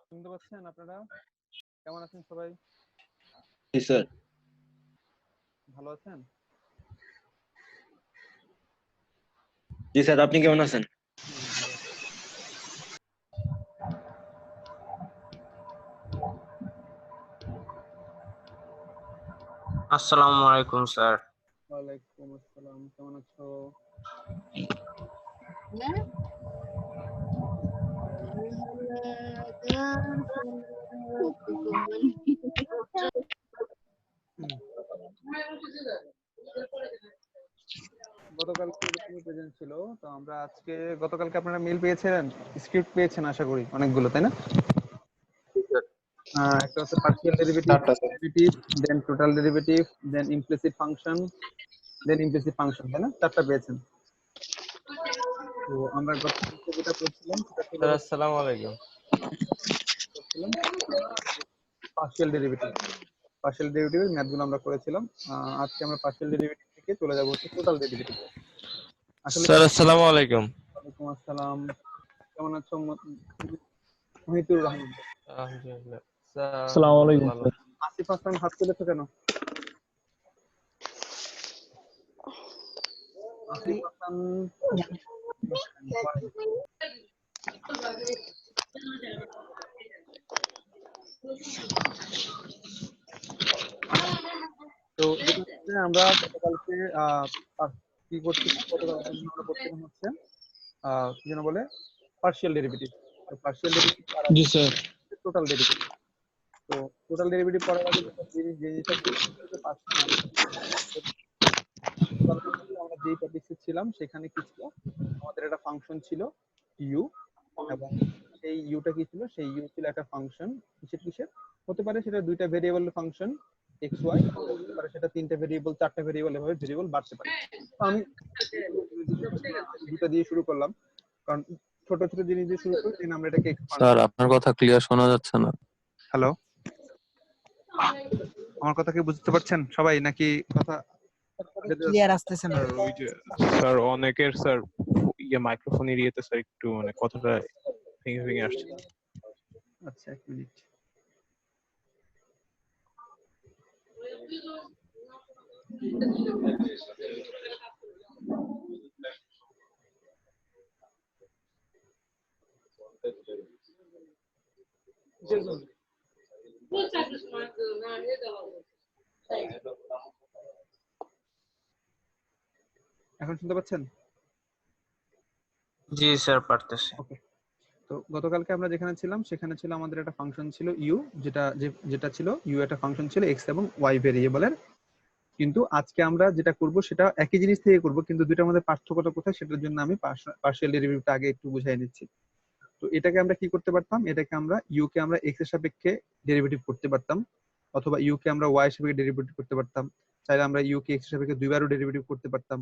শুনতে পাচ্ছেন আপনারা? কেমন আছেন সবাই? জি স্যার। ভালো আছেন? জি স্যার, আপনি কেমন আছেন? ভালো আছি। আসসালামু আলাইকুম স্যার। ওয়ালাইকুম আসসালাম। কেমন আছো? গতকালকে তুমি প্রেজেন্ট ছিল, তো আমরা আজকে গতকালকে আপনারা মেল পেয়েছেন, স্ক্রিপ্ট পেয়েছেন আশা করি অনেকগুলো, তাই না? একটা হচ্ছে পার্শিয়াল ডেরিভেটিভ, চারটা স্যার। ডেরিভেটিভ, দেন টোটাল ডেরিভেটিভ, দেন ইমপ্লিসিট ফাংশন, দেন ইমপ্লিসিট ফাংশন, তাই না? চারটা পেয়েছেন। তো আমরা গতকালকে যেটা করছিলাম সেটা ছিল স্যার আসসালামু আলাইকুম। Partial derivative. পার্শিয়াল ডেরিভেটিভের ম্যাথগুলো আমরা করেছিলাম। আজকে আমরা পার্শিয়াল ডেরিভেটিভ থেকে চলে যাব হচ্ছে টোটাল ডেরিভেটিভ। আসলে স্যার আসসালামু আলাইকুম। ওয়ালাইকুম আসসালাম। কেমন আছো মহিতুর রহমান? আলহামদুলিল্লাহ স্যার, আসসালামু আলাইকুম ভালো। আসিফ হাসান হাত তুলেছো কেন? আসিফ হাসান তো যেটা হচ্ছে আমরা গতকালকে কি করছিলাম, গতকালকে আমরা করছিলাম হচ্ছে কি যেন বলে, পার্শিয়াল ডেরিভেটিভ। তো পার্শিয়াল ডেরিভেটিভ আর জি স্যার। Total derivative. তো টোটাল ডেরিভেটিভ করার আগে যেটা জিনিসটা আমরা যেই টপিকসে ছিলাম সেখানে কি ছিল, আমাদের একটা ফাংশন ছিল ইউ, এবং সেই ইউটা কি ছিল, সেই ইউ ছিল একটা ফাংশন। কিসের কিসের হতে পারে, সেটা দুইটা ভেরিয়েবল ফাংশন এক্স ওয়াই, হতে পারে সেটা তিনটা ভেরিয়েবল, চারটা ভেরিয়েবল, এভাবে ভেরিয়েবল বাড়তে পারে। তো আমি দুটা দিয়ে শুরু করলাম, কারণ ছোট ছোট জিনিস দিয়ে শুরু করে আমরা এটাকে এক্সপান্ড। স্যার আপনার কথা ক্লিয়ার শোনা যাচ্ছে না। হ্যালো, আমার কথা কি বুঝতে পারছেন সবাই নাকি কথা ক্লিয়ার আসতেছে না? স্যার ওই যে স্যার অনেকের স্যার মাইক্রোফোন এরিয়াতে স্যার একটু মানে কথাটা ভেঙে ভেঙে আসছে। আচ্ছা, এক মিনিট। এখন শুনতে পাচ্ছেন? জি স্যার, পারতেছি। ওকে। তো গতকালকে আমরা যেখানে ছিলাম সেখানে ছিল আমাদের একটা ফাংশন ছিল ইউ, যেটা ছিল ইউ একটা ফাংশন ছিল এক্স এবং ওয়াই ভেরিয়েবলের। কিন্তু আজকে আমরা যেটা করব সেটা একই জিনিস থেকে করব, কিন্তু দুইটার মধ্যে পার্থক্যটা কোথায় সেটার জন্য আমি পার্শিয়াল ডেরিভেটিভটা আগে একটু বুঝাই নিচ্ছি। তো এটাকে আমরা কি করতে পারতাম, এটাকে আমরা ইউ কে আমরা এক্স এর সাপেক্ষে ডেরিভেটিভ করতে পারতাম, অথবা ইউ কে আমরা ওয়াই এর সাপেক্ষে ডেরিভেটিভ করতে পারতাম। চাইলে আমরা ইউ কে এক্স এর সাপেক্ষে দুইবারও ডেরিভেটিভ করতে পারতাম,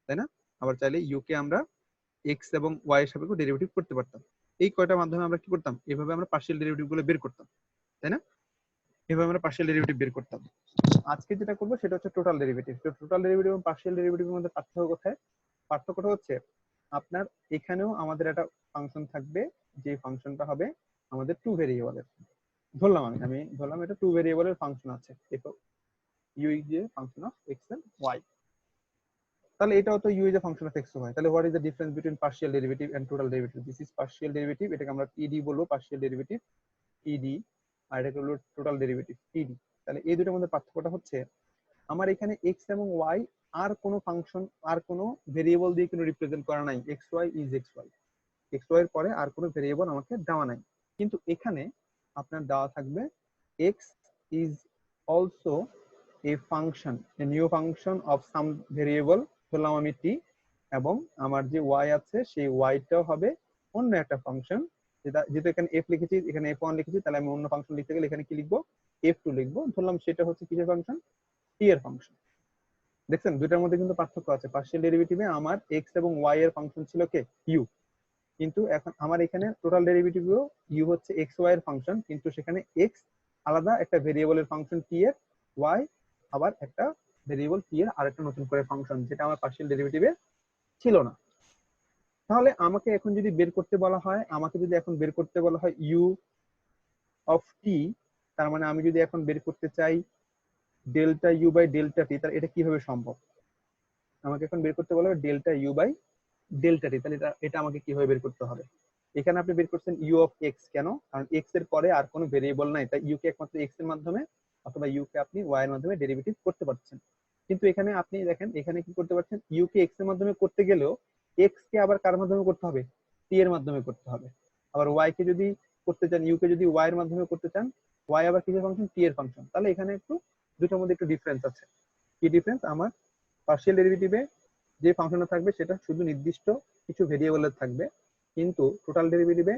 তাই না? আবার চাইলে ইউ কে আমরা এক্স এবং ওয়াই এর সাপেক্ষে ডেরিভেটিভ করতে পারতাম। এই কয়টার মাধ্যমে আমরা কি করতাম, এভাবে আমরা পার্শিয়াল ডেরিভেটিভ গুলো বের করতাম, তাই না? এভাবে আমরা পার্শিয়াল ডেরিভেটিভ বের করতাম। আজকে যেটা করবো সেটা হচ্ছে টোটাল ডেরিভেটিভ। তো টোটাল ডেরিভেটিভ এবং পার্শিয়াল ডেরিভেটিভের মধ্যে পার্থক্য কোথায়? পার্থক্যটা হচ্ছে আপনার এখানেও আমাদের একটা ফাংশন থাকবে, যে ফাংশনটা হবে আমাদের টু ভেরিয়েবলের। ধরলাম আমি ধরলাম এটা টু ভেরিয়েবলের ফাংশন আছে, দেখো u is a function of x and y. তাহলে এটাও তো u is a function of x Y. তাহলে what is the difference between partial derivative and total derivative? This is partial derivative, এটাকে আমরা PD বলবো, partial derivative PD, আর এটাকে হলো total derivative টিডি। তাহলে এই দুটোর মধ্যে পার্থক্যটা হচ্ছে আমার এখানে এক্স এবং ওয়াই আর কোনো ফাংশন, আর কোনো ভেরিয়েবল দিয়ে কোনো রিপ্রেজেন্ট করা নাই। X Y is X Y, X Y এর পরে আর কোনো ভেরিয়েবল আমাকে দেওয়া নাই। কিন্তু এখানে আপনার দেওয়া থাকবে x is also a function, a new function of some variable, ধরলাম আমি টি, এবং আমার যে ওয়াই আছে সেই ওয়াইটাও হবে অন্য একটা ফাংশন। যেহেতু এখানে এফ লিখেছি, এখানে এফ ওয়ান লিখেছি, তাহলে আমি অন্য ফাংশন লিখতে গেলে এখানে কি লিখবো, এফ টু লিখবো। ধরলাম সেটা হচ্ছে কিসের ফাংশন, টি এর ফাংশন। দেখছেন দুইটার মধ্যে কিন্তু পার্থক্য আছে। পার্শিয়াল ডেরিভেটিভে আমার এক্স এবং ওয়াই এর ফাংশন ছিল কে, ইউ, কিন্তু এখন আমার এখানে টোটাল ডেরিভেটিভেও ইউ হচ্ছে এক্স ওয়াই এর ফাংশন, কিন্তু সেখানে এক্স আলাদা একটা ভেরিয়েবলের ফাংশন টি এর, ওয়াই আবার একটা ভেরিয়েবল টি এর আরেকটা নতুন করে ফাংশন, যেটা আমার পার্শিয়াল ডেরিভেটিভে ছিল না। তাহলে আমাকে এখন যদি বের করতে বলা হয়, আমাকে যদি এখন বের করতে বলা হয় ইউ অফ টি, তার মানে আমি যদি এখন বের করতে চাই ডেল্টা ইউ বাই ডেল্টা টি, তাহলে এটা কিভাবে সম্ভব? আমাকে এখন বের করতে বলা হবে ডেল্টা ইউ বাই ডেল্টা টি, তাহলে এটা এটা আমাকে কিভাবে বের করতে হবে? এখানে আপনি বের করছেন ইউ অফ এক্স, কেন? কারণ এক্স এর পরে আর কোনো ভেরিয়েবল নাই, তাই ইউ কে একমাত্র এক্স এর মাধ্যমে অথবা ইউ কে আপনি ওয়াই এর মাধ্যমে ডেরিভেটিভ করতে পারছেন। কিন্তু এখানে আপনি দেখেন এখানে কি করতে পারছেন, ইউ কে এক্স এর মাধ্যমে করতে গেলেও এক্স কে আবার কার মাধ্যমে করতে হবে? টি এর মাধ্যমে করতে হবে। আবার ওয়াই কে যদি করতে চান, ইউ কে যদি ওয়াই এর মাধ্যমে করতে চান, ওয়াই আবার কিসের ফাংশন? টি এর ফাংশন। তাহলে এখানে একটু দুটোর মধ্যে একটু ডিফারেন্স আছে। কি ডিফারেন্স? আমার পার্শিয়াল ডেরিভেটিভে যে ফাংশনটা থাকবে সেটা শুধু নির্দিষ্ট কিছু ভেরিয়েবলের থাকবে, কিন্তু টোটাল ডেরিভেটিভে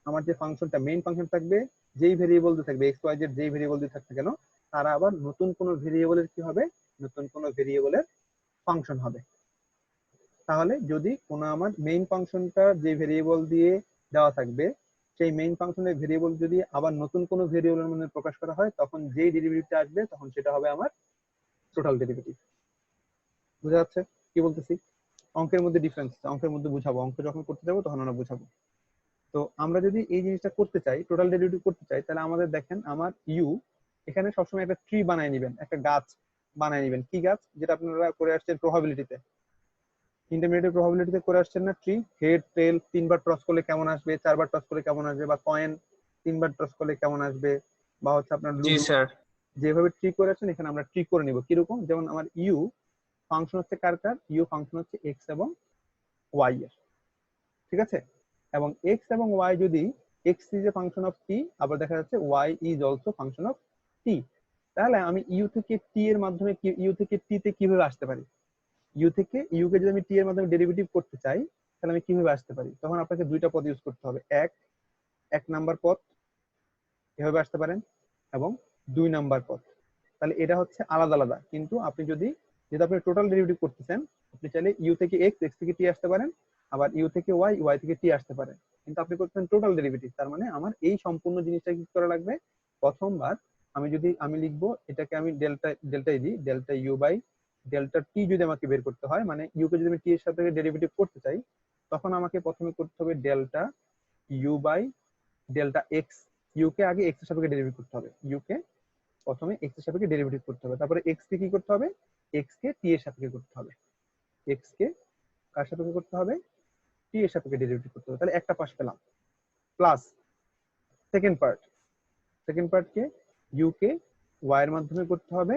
আমার যে ফাংশনটা মেইন ফাংশন থাকবে, যেই ভেরিয়েবল দিয়ে থাকবে এক্স ওয়াই জেড, যেই ভেরিয়েবল দিয়ে থাকবে কেন, তারা আবার নতুন কোনো ভেরিয়েবলের কি হবে? নতুন কোনো ভেরিয়েবলের ফাংশন হবে। তাহলে যদি কোনো আমার মেইন ফাংশনটা যে ভেরিয়েবল দিয়ে দেওয়া থাকবে, সেই মেইন ফাংশনের ভেরিয়েবল যদি আবার নতুন কোনো ভেরিয়েবলের মধ্যে প্রকাশ করা হয়, তখন যেই ডেরিভেটিভটা আসবে তখন সেটা হবে আমার টোটাল ডেরিভেটিভ। বুঝা যাচ্ছে কি বলতেছি? অঙ্কের মধ্যে ডিফারেন্স, অঙ্কের মধ্যে বুঝাবো, অঙ্ক যখন করতে যাবো তখন আমরা বুঝাবো। তো আমরা যদি এই জিনিসটা করতে চাই, টোটাল ডেরিভেটিভ করতে চাই, তাহলে আমাদের দেখেন আমার ইউ এখানে সবসময় একটা ট্রি বানায় নেবেন, একটা গাছ বানায় নেবেন। কি গাছ? যেটা আপনারা করে আসছেন প্রবাবিলিটিতে, ইন্টারমিডিয়েট প্রবাবিলিটিতে করে আসছেন না, ট্রি। হেড টেল তিনবার টস করলে কেমন আসবে, চারবার টস করলে কেমন আসবে, বা কয়েন তিনবার টস করলে কেমন আসবে, বা হচ্ছে আপনার জি লুডো, স্যার। যেভাবে ট্রি করে আসছেন এখানে আমরা ট্রি করে নিব। কিরকম? যেমন আমার ইউ ফাংশন হচ্ছে কার কার? ইউ ফাংশন হচ্ছে এক্স এবং ওয়াই এর, ঠিক আছে? এবং এক্স এবং ওয়াই যদি x is a function of t, আবার দেখা যাচ্ছে y is also function of t, তাহলে আমি ইউ থেকে টি এর মাধ্যমে ইউ থেকে টি তে কিভাবে আসতে পারি? ইউ থেকে ইউ কে যদি আমি টি এর মাধ্যমে ডেরিভেটিভ করতে চাই, তাহলে আমি কিভাবে আসতে পারি? তখন আপনাকে দুইটা পদ ইউজ করতে হবে। এক নাম্বার পদ এভাবে আসতে পারেন, এবং 2 নাম্বার পদ। তাহলে এটা হচ্ছে আলাদা আলাদা, কিন্তু আপনি যদি যেটা আপনি টোটাল ডেরিভেটিভ করতেছেন, আপনি চাইলে ইউ থেকে এক্স, এক্স থেকে টি আসতে পারেন, আবার ইউ থেকে ওয়াই, ওয়াই থেকে টি আসতে পারেন, কিন্তু আপনি করতেছেন টোটাল ডেরিভেটিভ। তার মানে আমার এই সম্পূর্ণ জিনিসটা কি করা লাগবে? প্রথমবার আমি লিখবো এটাকে আমি ডেল্টা ডেল্টাই দিই, ডেল্টা ইউ বাই ডেল্টা টি যদি আমাকে বের করতে হয়, মানে ইউ কে যদি আমি টি এর সাথে ডেরিভেটিভ করতে চাই, তখন আমাকে প্রথমে করতে হবে delta you by delta x. U কে আগে এক্স এর সাপেক্ষে ডেরিভেটিভ করতে হবে, ইউ কে প্রথমে এক্স এর সাপেক্ষে ডেরিভেটিভ করতে হবে, তারপরে এক্স কে কি করতে হবে? এক্স কে টি এর সাপেক্ষে করতে হবে। এক্স কে কার সাপেক্ষে করতে হবে? টি এর সাপেক্ষে ডেরিভেটিভ করতে হবে। তাহলে একটা পাশ পেলাম। Plus second part, second part কে ইউ কে ওয়াই এর মাধ্যমে করতে হবে,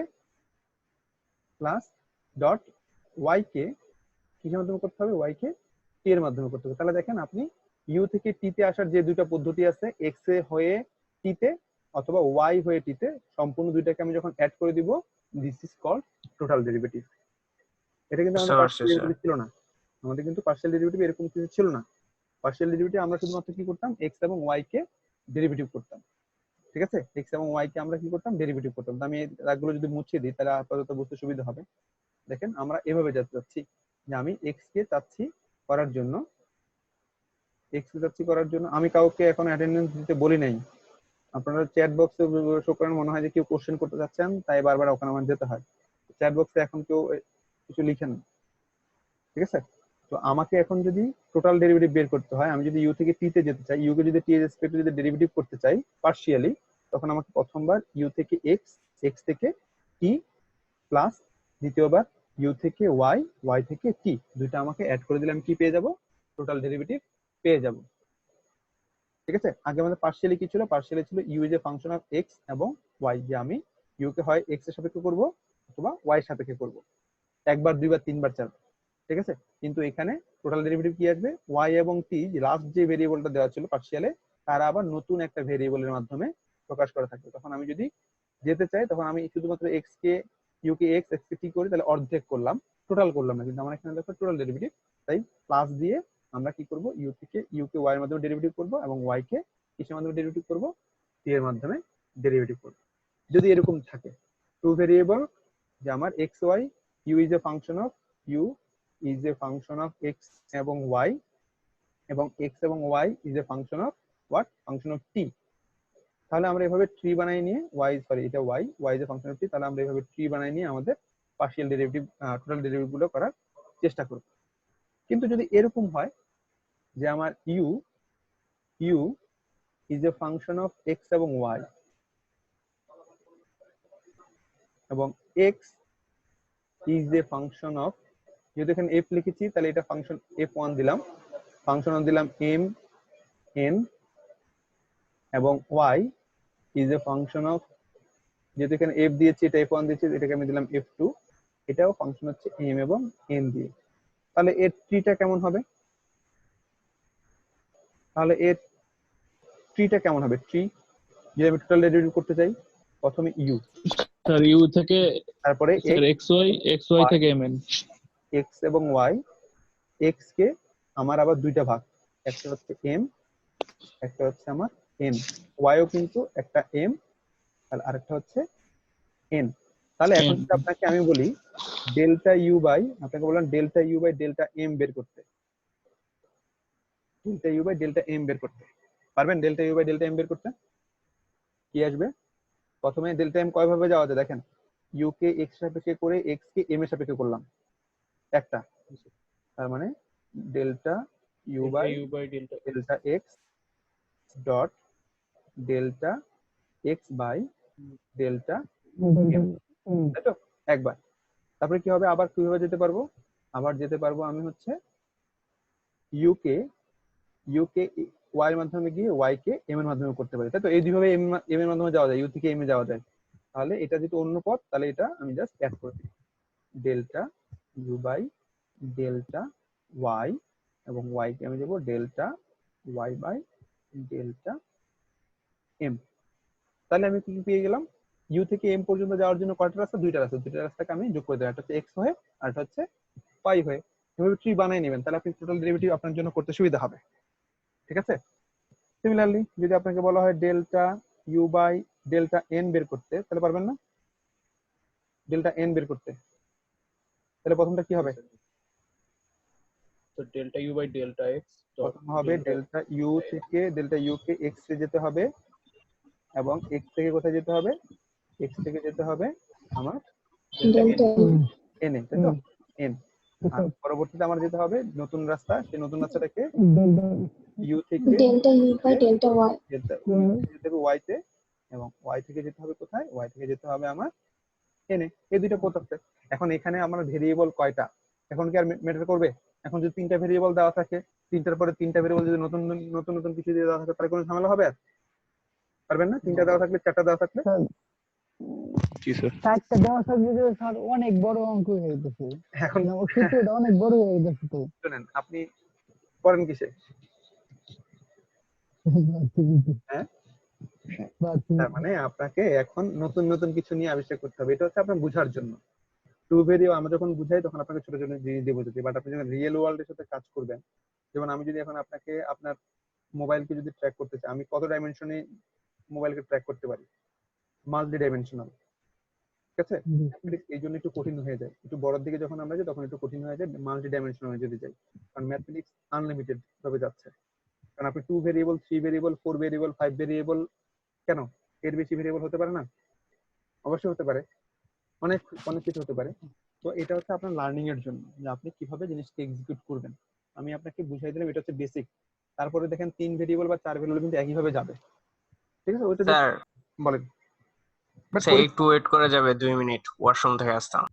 প্লাস ডট ওয়াই কে কিসের মাধ্যমে করতে হবে? ওয়াই কে টি এর মাধ্যমে করতে হবে। তাহলে দেখেন আপনি ইউ থেকে টি তে আসার যে দুইটা পদ্ধতি আছে, এক্স এ হয়ে টি তে অথবা ওয়াই হয়ে টি তে, সম্পূর্ণ দুইটাকে আমি যখন অ্যাড করে দিব, this is called total derivative. এটা কিন্তু বুঝতে আমাদের পারছি পার্শিয়াল স্যার। ডেরিভেটিভ ছিল না, আমাদের কিন্তু পার্শিয়াল ডেরিভেটিভ এরকম কিছু ছিল না। পার্শিয়াল ডেরিভেটিভ আমরা শুধুমাত্র কি করতাম? এক্স এবং ওয়াই কে ডেরিভেটিভ করতাম, ঠিক আছে? এক্স এবং ওয়াই কে আমরা কি করতাম? ডেরিভেটিভ করতাম। তো আমি এই দাগগুলো যদি মুছে দিই তাহলে আপাতত বুঝতে সুবিধা হবে। দেখেন আমরা এভাবে যেতে চাচ্ছি যে আমি এক্স কে চাচ্ছি করার জন্য, এক্স কে চাচ্ছি করার জন্য আমি কাউকে এখন অ্যাটেন্ডেন্স দিতে বলি নাই। আপনারা চ্যাট বক্সে শো করেন, মনে হয় যে কেউ কোশ্চেন করতে চাচ্ছেন, তাই বারবার ওখানে আমার যেতে হয়। চ্যাট বক্সে এখন কেউ কিছু লিখেন না, ঠিক আছে? তো আমাকে এখন যদি টোটাল ডেরিভেটিভ বের করতে হয়, আমি যদি ইউ থেকে টি তে যেতে চাই, ইউ কে যদি টি এর রেসপেক্টে যদি ডেরিভেটিভ করতে চাই পার্শিয়ালি, তখন আমাকে প্রথমবার ইউ থেকে এক্স, এক্স থেকে টি, প্লাস দ্বিতীয়বার ইউ থেকে ওয়াই, ওয়াই থেকে টি, দুইটা আমাকে অ্যাড করে দিলে আমি কি পেয়ে যাব? টোটাল ডেরিভেটিভ পেয়ে যাব, ঠিক আছে? আগে আমাদের পার্শিয়ালি কি ছিল? পার্শিয়ালি ছিল U is a function of x এবং ওয়াই, যে আমি ইউ কে হয় এক্স এর সাপেক্ষে করব অথবা ওয়াই এর সাপেক্ষে করব, একবার, দুইবার, তিনবার, চারবার, ঠিক আছে? কিন্তু এখানে টোটাল ডেরিভেটিভ কি আসবে? ওয়াই এবং টি, লাস্ট যে ভেরিয়েবলটা দেওয়া ছিল পার্শিয়ালে, তারা আবার নতুন একটা ভেরিয়েবলের মাধ্যমে প্রকাশ করা থাকবে। তখন আমি যদি যেতে চাই, তখন আমি শুধুমাত্র এক্স কে ইউ কে এক্স, এক্স কে টি করি, তাহলে অর্ধেক করলাম, টোটাল করলাম না। কিন্তু আমার এখানে দেখো টোটাল ডেরিভেটিভ, তাই প্লাস দিয়ে আমরা কি করব? ইউ থেকে ইউ কে ওয়াই এর মাধ্যমে ডেরিভেটিভ করব, এবং ওয়াই কে কিসের মাধ্যমে ডেরিভেটিভ করব? টি এর মাধ্যমে ডেরিভেটিভ করব। যদি এরকম থাকে টু ভেরিয়েবল, যে আমার x y, u is a function of u is a function of x এবং ওয়াই, এবং এক্স এবং Y is a function of what? Function of t. তাহলে আমরা এভাবে ট্রি বানাই নিয়ে ওয়াই, সরি এটা y, y is a function of t, তাহলে আমরা এভাবে ট্রি বানাই নিয়ে আমাদের পার্শিয়াল ডেরিভেটিভ, টোটাল ডেরিভেটিভ গুলো করার চেষ্টা করব। কিন্তু যদি এরকম হয় যে আমার U U is a function of x এবং ওয়াই, এবং x is a function of, যদি এখানে এফ লিখেছি তাহলে এটা ফাংশন f1 দিলাম, ফাংশন দিলাম m n, এবং y is a function of, যেহেতু এখানে f দিয়েছি এটা f1 দিয়েছি, এটাকে আমি দিলাম f2, এটাও ফাংশন হচ্ছে m এবং n দিয়ে। তাহলে এর ট্রিটা কেমন হবে? তাহলে এর ট্রিটা কেমন হবে? ট্রি যদি আমি টোটাল ডেরিভেটিভ করতে চাই, প্রথমে u, স্যার ইউ থেকে তারপরে স্যার এক্স ওয়াই থেকে এমএন। x এবং y, x কে আমার আবার দুইটা ভাগ, একটা হচ্ছে m, একটা হচ্ছে আমার n, y ও কিন্তু একটা m, তাহলে আরেকটা হচ্ছে n। তাহলে এখন যদি আপনাকে আমি বলি ডেল্টা ইউ বাই, আপনাকে বললাম delta you by delta M বের করতে, delta you by delta M বের করতে পারবেন? Delta you by delta M বের করতে কি আসবে? প্রথমে ডেল্টা এম কয় ভাবে যাওয়া যায় দেখেন, ইউ কে এক্স সাপেক্ষে করে এক্স কে এম এর সাপেক্ষে করলাম একটা, তার মানে delta you by delta X dot delta X by delta M, তাই তো একবার। তারপরে কি হবে, আবার কিভাবে যেতে পারবো? আবার যেতে পারবো আমি হচ্ছে ইউ কে ওয়াই এর মাধ্যমে গিয়ে ওয়াই কে এম এর মাধ্যমে করতে পারি, তাই তো? এই দুইভাবে এম এর মাধ্যমে যাওয়া যায়, ইউ থেকে এম এ যাওয়া যায়। তাহলে এটা যেহেতু অন্য পথ, তাহলে এটা আমি জাস্ট অ্যাড করে দিই, delta you by delta Y, এবং ওয়াই কে আমি দেবো delta Y by delta M. তাহলে আমি কি পেয়ে গেলাম? ইউ থেকে এম পর্যন্ত যাওয়ার জন্য কয়টা রাস্তা? দুইটা রাস্তা, দুইটা রাস্তাকে আমি যোগ করে দিলাম, একটা হচ্ছে এক্স হয়ে আর একটা হচ্ছে ওয়াই হয়ে। এভাবে ট্রি বানিয়ে নেবেন, তাহলে আপনি টোটাল ডেরিভেটিভ আপনার জন্য করতে সুবিধা হবে, ঠিক আছে? সিমিলারলি যদি আপনাকে বলা হয় delta you by delta N বের করতে, তাহলে পারবেন না? ডেল্টা এন বের করতে, তাহলে প্রথমটা কি হবে? তো delta you by delta X প্রথম হবে ডেল্টা ইউ থেকে ডেল্টা ইউ কে এক্স এ যেতে হবে, এবং এক্স থেকে কোথায় যেতে হবে? এক্স থেকে যেতে হবে আমার ডেল্টা এন এ, তাই তো? এন। আর পরবর্তীতে আমার যেতে হবে নতুন রাস্তা, সেই নতুন রাস্তাটাকে ইউ থেকে delta you by delta Y delta যেতে হবে ওয়াই তে, এবং ওয়াই থেকে যেতে হবে কোথায়? ওয়াই থেকে যেতে হবে আমার এনে। এই দুইটা পথ আছে। এখন এখানে আমার ভেরিয়েবল কয়টা, এখন কি আর ম্যাটার করবে? এখন যদি তিনটা ভেরিয়েবল দেওয়া থাকে, তিনটার পরে তিনটা ভেরিয়েবল যদি নতুন নতুন নতুন কিছু দিয়ে দেওয়া থাকে, তাহলে কোনো ঝামেলা হবে? আর পারবেন না? তিনটা দেওয়া থাকলে, চারটা দেওয়া থাকলে, জি স্যার। চারটা দেওয়া থাকলে যে স্যার অনেক বড় অঙ্ক হয়ে যেতেছে, এখন সূত্রটা অনেক বড় হয়ে যেতেছে তো। শুনেন, আপনি করেন কিসে? হ্যাঁ, তার মানে আপনাকে এখন নতুন নতুন কিছু নিয়ে আবিষ্কার করতে হবে, এটা হচ্ছে আপনার বোঝার জন্য। টু ভেরিয়েবল আমরা যখন বুঝাই তখন আপনাকে ছোট ছোট জিনিস দিয়ে বোঝাতে, বাট আপনি যখন রিয়েল ওয়ার্ল্ডের সাথে কাজ করবেন, যেমন আমি যদি এখন আপনাকে আপনার মোবাইলকে যদি ট্র্যাক করতে চাই, আমি কত ডাইমেনশনে মোবাইলকে ট্র্যাক করতে পারি? মাল্টি ডাইমেনশনাল, ঠিক আছে? এই জন্য একটু কঠিন হয়ে যায়, একটু বড়র দিকে যখন আমরা যাই তখন একটু কঠিন হয়ে যায়, মাল্টি ডাইমেনশনাল যদি যাই, কারণ ম্যাথমেটিক্স আনলিমিটেড ভাবে যাচ্ছে। কারণ আপনি 2 ভেরিয়েবল, 3 ভেরিয়েবল, 4 ভেরিয়েবল, 5 ভেরিয়েবল, কেন এর বেশি ভেরিয়েবল হতে পারে না? অবশ্যই হতে পারে, অনেক অনেক কিছু হতে পারে। তো এটা হচ্ছে আপনার লার্নিং এর জন্য, যে আপনি কিভাবে জিনিসকে এক্সিকিউট করবেন। আমি আপনাকে বুঝাই দিলাম, এটা হচ্ছে বেসিক। তারপরে দেখেন 3 ভেরিয়েবল বা 4 ভেরিয়েবল কিন্তু একই ভাবে যাবে, ঠিক আছে? ওইটা স্যার বলেন। বাট স্যার একটু ওয়েট করে যাবে 2 মিনিট, ওয়াশরুম থেকে আসতাম।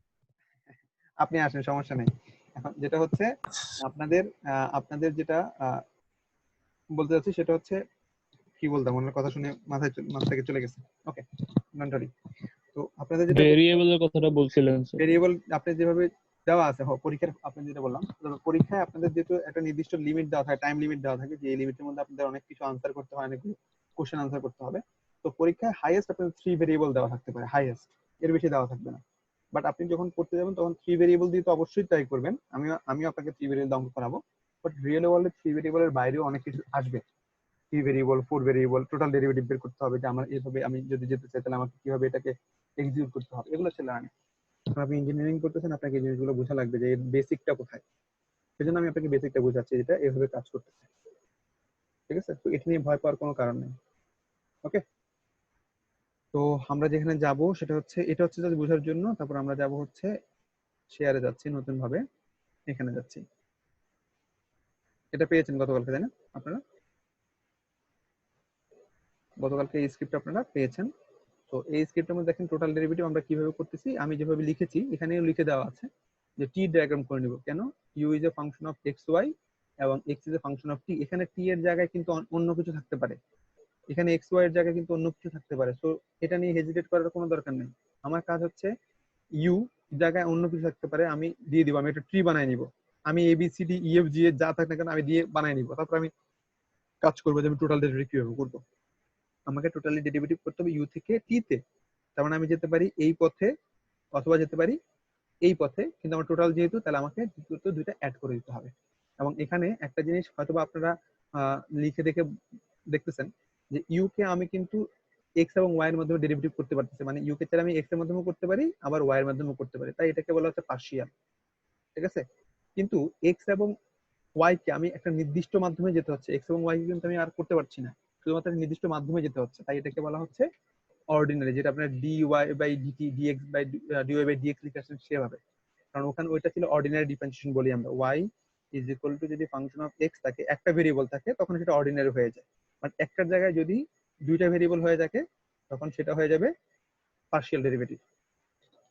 আপনি আসেন, সমস্যা নেই। এখন যেটা হচ্ছে আপনাদের আপনাদের যেটা বলতে যাচ্ছি সেটা হচ্ছে, কি বলতাম, ওনার কথা শুনে মাথা থেকে চলে গেছে। ওকে, নন্টারি। তো আপনাদের যেটা ভেরিয়েবলের কথাটা বলছিলেন স্যার। ভেরিয়েবল আপনি যেভাবে দেওয়া আছে পরীক্ষার, আপনি যেটা বললাম, তবে পরীক্ষায় আপনাদের যেহেতু একটা নির্দিষ্ট লিমিট দেওয়া থাকে, টাইম লিমিট দেওয়া থাকে, যে এই লিমিটের মধ্যে আপনাদের অনেক কিছু আনসার করতে হয়, অনেকগুলো কোশ্চেন আনসার করতে হবে। তো পরীক্ষায় হাইয়েস্ট আপনাদের 3 ভেরিয়েবল দেওয়া থাকতে পারে, হাইয়েস্ট, এর বেশি দেওয়া থাকবে না। বাট আপনি যখন পড়তে যাবেন তখন 3 ভেরিয়েবল দিয়ে তো অবশ্যই ট্রাই করবেন, আমিও আপনাকে 3 ভেরিয়েবল অঙ্ক করাবো। বাট রিয়েল ওয়ার্ল্ডে 3 ভেরিয়েবলের বাইরেও অনেক কিছু আসবে, 3 ভেরিয়েবল, 4 ভেরিয়েবল, টোটাল ডেরিভেটিভ বের করতে হবে, যে আমার এইভাবে আমি যদি যেতে চাই তাহলে আমাকে কিভাবে এটাকে এক্সিকিউট করতে হবে, এগুলো ছিল লার্নিং। আপনি ইঞ্জিনিয়ারিং করতেছেন, আপনাকে এই জিনিসগুলো বোঝা লাগবে যে এর বেসিকটা কোথায়। সেজন্য আমি আপনাকে বেসিকটা বোঝাচ্ছি, এটা এভাবে কাজ করতেছে, ঠিক আছে? তো এটা নিয়ে ভয় পাওয়ার কোনো কারণ নেই। ওকে, তো আমরা যেখানে যাব সেটা হচ্ছে, এটা হচ্ছে জাস্ট বোঝার জন্য। তারপর আমরা যাব হচ্ছে শেয়ারে যাচ্ছি, নতুন ভাবে এখানে যাচ্ছি। এটা পেয়েছেন গতকালকে, তাই না আপনারা? গতকালকে এই স্ক্রিপ্ট আপনারা পেয়েছেন। তো এই স্ক্রিপ্টের মধ্যে দেখেন টোটাল ডেরিভেটিভ আমরা কিভাবে করতেছি, আমি যেভাবে লিখেছি এখানেও লিখে দেওয়া আছে যে টি ডায়াগ্রাম করে নিব। কেন? U is a function of x y এবং x is a function of t. এখানে টি এর জায়গায় কিন্তু অন্য কিছু থাকতে পারে, এখানে এক্স ওয়াই এর জায়গায় কিন্তু অন্য কিছু থাকতে পারে। সো এটা নিয়ে হেজিটেট করার কোনো দরকার নেই। আমার কাজ হচ্ছে ইউ জায়গায় অন্য কিছু থাকতে পারে, আমি দিয়ে দিব, আমি একটা ট্রি বানাই নিব। আমি a b c d e f g এ যা থাকে না কেন আমি দিয়ে বানাই নিব। তারপর আমি কাজ করবো যে আমি টোটাল ডেরিভেটিভ কিভাবে করবো। আমাকে টোটালি ডেরিভেটিভ করতে হবে ইউ থেকে টি তে। তার মানে আমি যেতে পারি এই পথে অথবা যেতে পারি এই পথে, কিন্তু আমার টোটাল যেহেতু তাহলে আমাকে দুইটা অ্যাড করে দিতে হবে। এবং এখানে একটা জিনিস হয়তোবা আপনারা লিখে দেখে দেখতেছেন যে ইউ কে আমি কিন্তু এক্স এবং ওয়াই এর মাধ্যমে ডেরিভেটিভ করতে পারতেছি, মানে ইউ কে চাইলে আমি এক্স এর মাধ্যমে করতে পারি আবার ওয়াই এর মাধ্যমে করতে পারি, তাই এটাকে বলা হচ্ছে পার্শিয়াল। ঠিক আছে, কিন্তু এক্স এবং ওয়াই কে আমি একটা নির্দিষ্ট মাধ্যমে যেতে হচ্ছে, এক্স এবং ওয়াই কে কিন্তু আমি আর করতে পারছি না, শুধুমাত্র একটা নির্দিষ্ট মাধ্যমে যেতে হচ্ছে, তাই এটাকে বলা হচ্ছে অর্ডিনারি, যেটা আপনার D Y by DT DX by DY by DX লিখেছেন সেভাবে। কারণ ওখানে ওইটা ছিল অর্ডিনারি ডিফারেন্সিয়েশন বলি আমরা, ওয়াই ইজ ইকুয়াল টু যদি ফাংশন অফ এক্স থাকে একটা ভেরিয়েবল থাকে তখন সেটা অর্ডিনারি হয়ে যায়, বাট একটার জায়গায় যদি দুইটা ভেরিয়েবল হয়ে থাকে তখন সেটা হয়ে যাবে পার্শিয়াল ডেরিভেটিভ।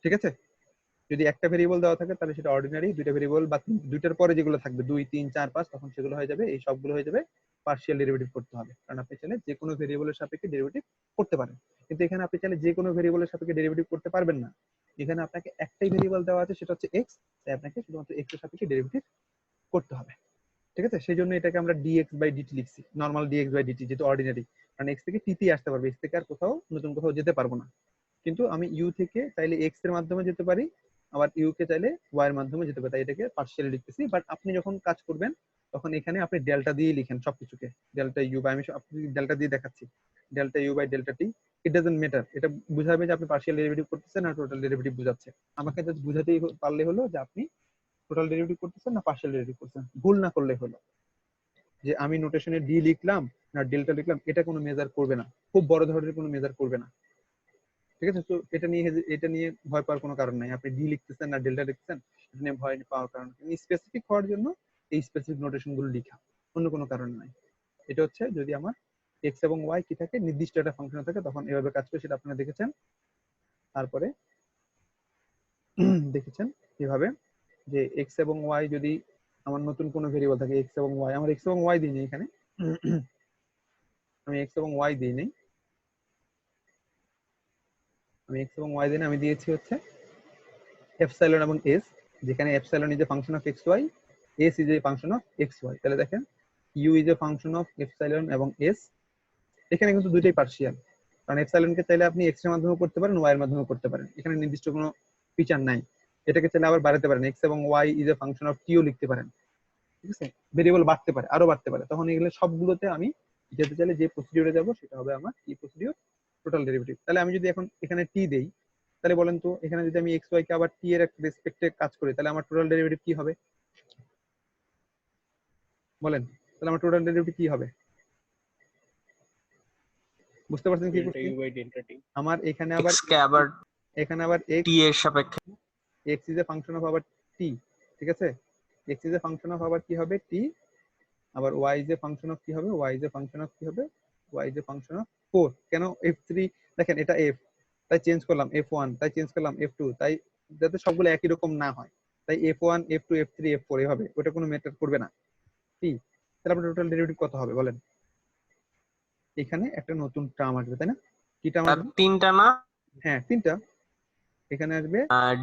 ঠিক আছে, যদি একটা ভেরিয়েবল দেওয়া থাকে তাহলে সেটা অর্ডিনারি, দুইটা ভেরিয়েবল বা দুইটার পরে যেগুলো থাকবে 2 3 4 5 তখন সেগুলো হয়ে যাবে, এই সবগুলো হয়ে যাবে পার্শিয়াল ডেরিভেটিভ করতে হবে। কারণ আপনি চাইলে যে কোনো ভেরিয়েবলের সাপেক্ষে ডেরিভেটিভ করতে পারেন, কিন্তু এখানে আপনি চাইলে যে কোনো ভেরিয়েবলের সাপেক্ষে ডেরিভেটিভ করতে পারবেন না। এখানে আপনাকে একটাই ভেরিয়েবল দেওয়া আছে সেটা হচ্ছে এক্স, তাই আপনাকে শুধুমাত্র এক্স এর সাপেক্ষে ডেরিভেটিভ করতে হবে। ঠিক আছে, সেই জন্য এটাকে আমরা ডিএক্স বাই ডিটি লিখছি, নর্মাল ডিএক্স বাই ডিটি, যেহেতু অর্ডিনারি, কারণ এক্স থেকে টি তে আসতে পারবে, এক্স থেকে আর কোথাও নতুন কোথাও যেতে পারবো না। কিন্তু আমি ইউ থেকে চাইলে এক্স এর মাধ্যমে যেতে পারি, আবার ইউ কে চাইলে ওয়াই এর মাধ্যমে যেতে পারি, তাই এটাকে পার্শিয়ালি লিখতেছি। বাট আপনি যখন কাজ করবেন তখন এখানে আপনি ডেল্টা দিয়ে লিখেন সবকিছুকে, ডেল্টা ইউ বাই, আমি আপনি ডেল্টা দিয়ে দেখাচ্ছি, delta you by delta T, it doesn't matter, এটা বুঝাবে যে আপনি পার্শিয়াল ডেরিভেটিভ করতেছেন না টোটাল ডেরিভেটিভ বুঝাচ্ছে। আমাকে জাস্ট বুঝাতেই পারলে হলো যে আপনি টোটাল ডেরিভেটিভ করতেছেন না পার্শিয়াল ডেরিভেটিভ করতেছেন, ভুল না করলে হলো। যে আমি নোটেশনে ডি লিখলাম না ডেল্টা লিখলাম এটা কোনো মেজার করবে না, খুব বড় ধরনের কোনো মেজার করবে না। ঠিক আছে, তো এটা নিয়ে ভয় পাওয়ার কোনো কারণ নাই, আপনি ডি লিখতেছেন না ডেল্টা লিখতেছেন এটা নিয়ে ভয় পাওয়ার কারণ, স্পেসিফিক হওয়ার জন্য এই স্পেসিফিক নোটেশন গুলো লেখা, অন্য কোনো কারণ নাই। এটা হচ্ছে যদি আমার এক্স এবং ওয়াই কি থাকে নির্দিষ্ট একটা ফাংশন থাকে তখন এভাবে কাজ করে, সেটা আপনারা দেখেছেন। তারপরে দেখেছেন এভাবে যে এক্স এবং ওয়াই যদি আমার নতুন কোনো ভেরিয়েবল থাকে, এক্স এবং ওয়াই, আমার এক্স এবং ওয়াই দিই নেই এখানে, আমি এক্স এবং ওয়াই দিই নেই, আমি এক্স এবং ওয়াই দিই না, আমি দিয়েছি হচ্ছে এপসাইলন এবং এস, যেখানে epsilon is a function of x Y, S is a function of x Y. তাহলে দেখেন U is a function of epsilon এবং এস, এখানে কিন্তু দুইটাই পার্শিয়াল, কারণ এপসাইলন কে চাইলে আপনি এক্স এর মাধ্যমে করতে পারেন, ওয়াই এর মাধ্যমে করতে পারেন, এখানে নির্দিষ্ট কোনো ফিচার নাই। এটাকে চাইলে আবার বাড়াতে পারেন, এক্স এবং Y is a function of টিও লিখতে পারেন। ঠিক আছে, ভেরিয়েবল বাড়তে পারে, আরো বাড়তে পারে, তখন এগুলো সবগুলোতে আমি যেতে চাইলে যে প্রসিডিউরে যাব সেটা হবে আমার কি প্রসিডিউর, টোটাল ডেরিভেটিভ। তাহলে আমি যদি এখন এখানে টি দেই, তাহলে বলেন তো এখানে যদি আমি এক্স ওয়াই কে আবার টি এর একটা রেসপেক্টে কাজ করি তাহলে আমার টোটাল ডেরিভেটিভ কি হবে বলেন? তাহলে আমার টোটাল ডেরিভেটিভ কি হবে বুঝতে পারছেন কি ডেল্টা করছি? ইউ বাই ডেল্টা টি। আমার এখানে আবার এক্স কে আবার এক্স, টি এর সাপেক্ষে X is a function of আবার টি। ঠিক আছে, X is a function of আবার কি হবে টি, আবার Y is a function of কি হবে, Y is a function of কি হবে, Y is a function of 4। কেন f3, দেখেন এটা f, তাই চেঞ্জ করলাম f1, তাই চেঞ্জ করলাম f2, তাই যাতে সবগুলো একই রকম না হয় তাই f1 f2 f3 f4 এভাবে, ওটা কোনো ম্যাটার করবে না। টি, তাহলে আপনার টোটাল ডেরিভেটিভ কত হবে বলেন? এখানে একটা নতুন টার্ম আসবে তাই না, কি টার্ম আসবে? তিনটা না, হ্যাঁ তিনটা, এখানে আসবে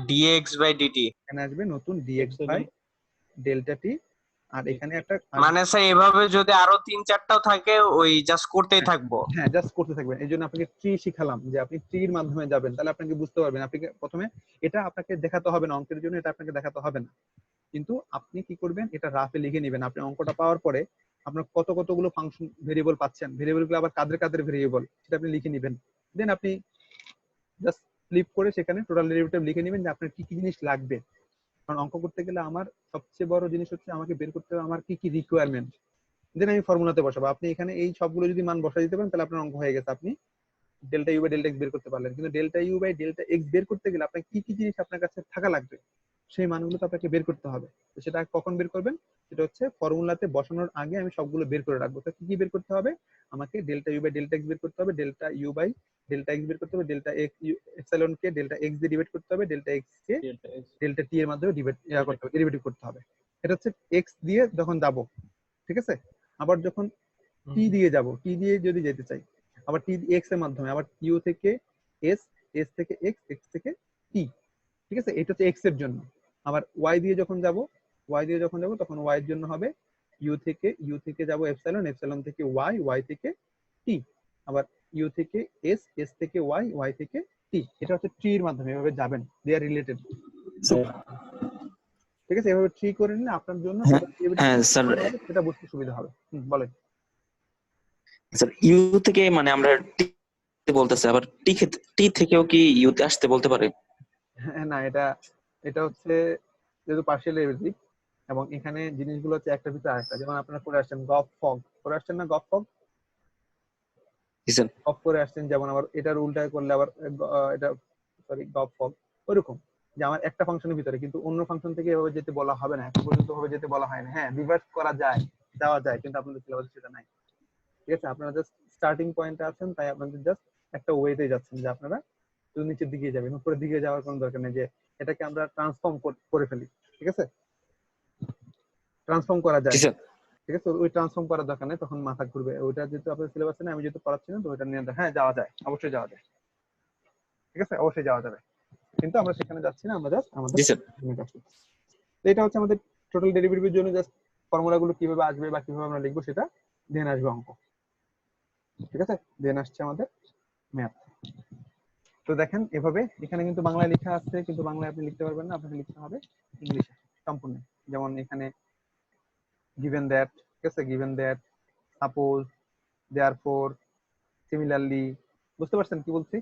ডিএক্স বাই ডিটি, এখানে আসবে নতুন dx বাই ডেল্টা টি, আর এখানে একটা মানে স্যার এভাবে যদি আরো 3-4টাও থাকে ওই জাস্ট করতেই থাকবো। হ্যাঁ জাস্ট করতে থাকবেন। এই জন্য আপনাকে ট্রি শিখালাম যে আপনি ট্রির মাধ্যমে যাবেন, তাহলে আপনাকে বুঝতে পারবেন। আপনি প্রথমে এটা আপনাকে দেখাতে হবে না, অঙ্কের জন্য এটা আপনাকে দেখাতে হবে না, কিন্তু আপনি কি করবেন এটা রাফে লিখে নেবেন। আপনি অঙ্কটা পাওয়ার পরে আপনার কতগুলো ফাংশন ভেরিয়েবল পাচ্ছেন, ভেরিয়েবলগুলো আবার কাদের ভেরিয়েবল সেটা আপনি লিখে নেবেন। দেন আপনি জাস্ট ফ্লিপ করে সেখানে টোটাল ডেরিভেটিভ লিখে নেবেন যে আপনার কি কি জিনিস লাগবে। কারণ অঙ্ক করতে গেলে আমার সবচেয়ে বড় জিনিস হচ্ছে আমাকে বের করতে হবে আমার কি কি রিকোয়ারমেন্ট, দেন আমি ফর্মুলাতে বসাবো। আপনি এখানে এই সবগুলো যদি মান বসাই দিতে পারেন তাহলে আপনার অঙ্ক হয়ে গেছে, আপনি delta you by delta X বের করতে পারলেন। কিন্তু delta you by delta X বের করতে গেলে আপনার কি কি জিনিস আপনার কাছে থাকা লাগবে সেই মানগুলো তো আপনাকে বের করতে হবে। তো সেটা কখন বের করবেন? সেটা হচ্ছে ফর্মুলাতে বসানোর আগে আমি সবগুলো বের করে রাখবো। তো কি কি বের করতে হবে? আমাকে delta you by delta X বের করতে হবে, delta you by delta X বের করতে হবে, ডেল্টা এক্স এপসাইলন কে ডেল্টা এক্স দিয়ে ডিভাইড করতে হবে, ডেল্টা এক্স কে ডেল্টা এক্স ডেল্টা টি এর মাধ্যমে করতে হবে, ডেরিভেটিভ করতে হবে। এটা হচ্ছে এক্স দিয়ে যখন যাব, ঠিক আছে? আবার যখন টি দিয়ে যাব, টি দিয়ে যদি যেতে চাই, আবার টি এক্স এর মাধ্যমে, আবার ইউ থেকে এস, এস থেকে এক্স, এক্স থেকে টি, ঠিক আছে? এটা হচ্ছে এক্স এর জন্য। আবার ওয়াই দিয়ে যখন যাব, তখন ওয়াই এর জন্য হবে ইউ থেকে যাব এপসাইলন, এপসাইলন থেকে ওয়াই, ওয়াই থেকে টি, আবার ইউ থেকে এস, এস থেকে ওয়াই, ওয়াই থেকে টি। এটা হচ্ছে ট্রি এর মাধ্যমে এভাবে যাবেন, দে আর রিলেটেড, ঠিক আছে? এভাবে ট্রি করে নিলে আপনার জন্য হ্যাঁ স্যার, সেটা বুঝতে সুবিধা হবে। বলেন স্যার ইউ থেকে মানে আমরা টি বলতেছি, আবার টি থেকেও কি ইউতে আসতে বলতে পারে? না, এটা হচ্ছে যেহেতু পার্শিয়াল ডেরিভেটিভ এবং এখানে জিনিসগুলো হচ্ছে একটা ভিতরে আরেকটা। যেমন আপনারা করে আসছেন গফ ফগ, করে আসছেন না গফ ফগ, স্যার গফ করে আসছেন, যেমন আবার এটার উল্টায় করলে আবার এটা সরি গফ ফগ, ওরকম যে আমার একটা ফাংশনের ভিতরে কিন্তু অন্য ফাংশন থেকে এভাবে যেতে বলা হবে না, এখন পর্যন্ত ভাবে যেতে বলা হয় না। হ্যাঁ, রিভার্স করা যায়, যাওয়া যায়, কিন্তু আপনাদের সিলেবাসে সেটা নাই, ঠিক আছে? আপনারা জাস্ট স্টার্টিং পয়েন্টে আছেন, তাই আপনাদের জাস্ট একটা ওয়েতে যাচ্ছেন যে আপনারা শুধু নিচের দিকে যাবেন, উপরের দিকে যাওয়ার কোনো দরকার নেই, যে এটাকে আমরা ট্রান্সফর্ম করে ফেলি, ঠিক আছে? ট্রান্সফর্ম করা যায়, জি স্যার। ঠিক আছে? ওই ট্রান্সফর্ম করার দরকার নেই, তখন মাথা ঘুরবে। ওইটা যেহেতু আপনার সিলেবাসে নেই, আমি যেহেতু পড়াচ্ছি না, তো ওইটা নিয়ে হ্যাঁ যাওয়া যায়, অবশ্যই যাওয়া যায়, ঠিক আছে? অবশ্যই যাওয়া যাবে, কিন্তু আমরা সেখানে যাচ্ছি না, আমরা জাস্ট আমাদের জি স্যার। তো এটা হচ্ছে আমাদের টোটাল ডেরিভেটিভের জন্য জাস্ট ফর্মুলাগুলো কিভাবে আসবে বা কিভাবে আমরা লিখবো সেটা দেন আসবে অঙ্ক, ঠিক আছে? দেন আসছে আমাদের ম্যাথ। তো দেখেন এভাবে এখানে কিন্তু বাংলায় লেখা আছে, কিন্তু বাংলায় আপনি লিখতে পারবেন না, আপনাকে লিখতে হবে ইংলিশে সম্পূর্ণ। যেমন এখানে given that, ঠিক আছে? given that, suppose, therefore, similarly, বুঝতে পারছেন কি বলছি?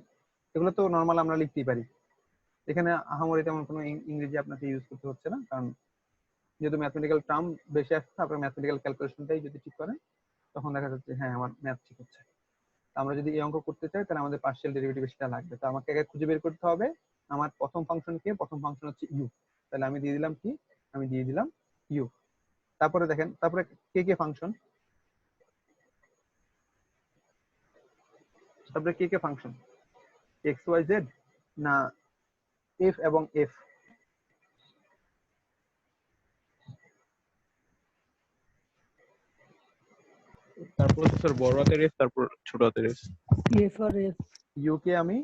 এগুলো তো নরমাল আমরা লিখতেই পারি, এখানে আহামরি তেমন কোনো ইংরেজি আপনাকে ইউজ করতে হচ্ছে না, কারণ যেহেতু ম্যাথমেটিক্যাল টার্ম বেশি আসছে, আপনার ম্যাথমেটিক্যাল ক্যালকুলেশনটাই যদি ঠিক করেন, তখন দেখা যাচ্ছে হ্যাঁ আমার ম্যাথ ঠিক হচ্ছে। আমরা যদি এই অঙ্ক করতে চাই, তাহলে আমাদের পার্শিয়াল ডেরিভেটিভ সেটা লাগবে। তো আমাকে আগে খুঁজে বের করতে হবে আমার প্রথম ফাংশন কে, প্রথম ফাংশন হচ্ছে ইউ, তাহলে আমি দিয়ে দিলাম কি, আমি দিয়ে দিলাম ইউ। তারপরে দেখেন, তারপরে কে কে ফাংশন, তারপরে কে কে ফাংশন, এক্স ওয়াই জেড না এফ এবং এফ? তারপর হচ্ছে স্যার বড় হাতের এস, তারপর ছোট হাতের এস। এফ আর এস। ইউ কে আমি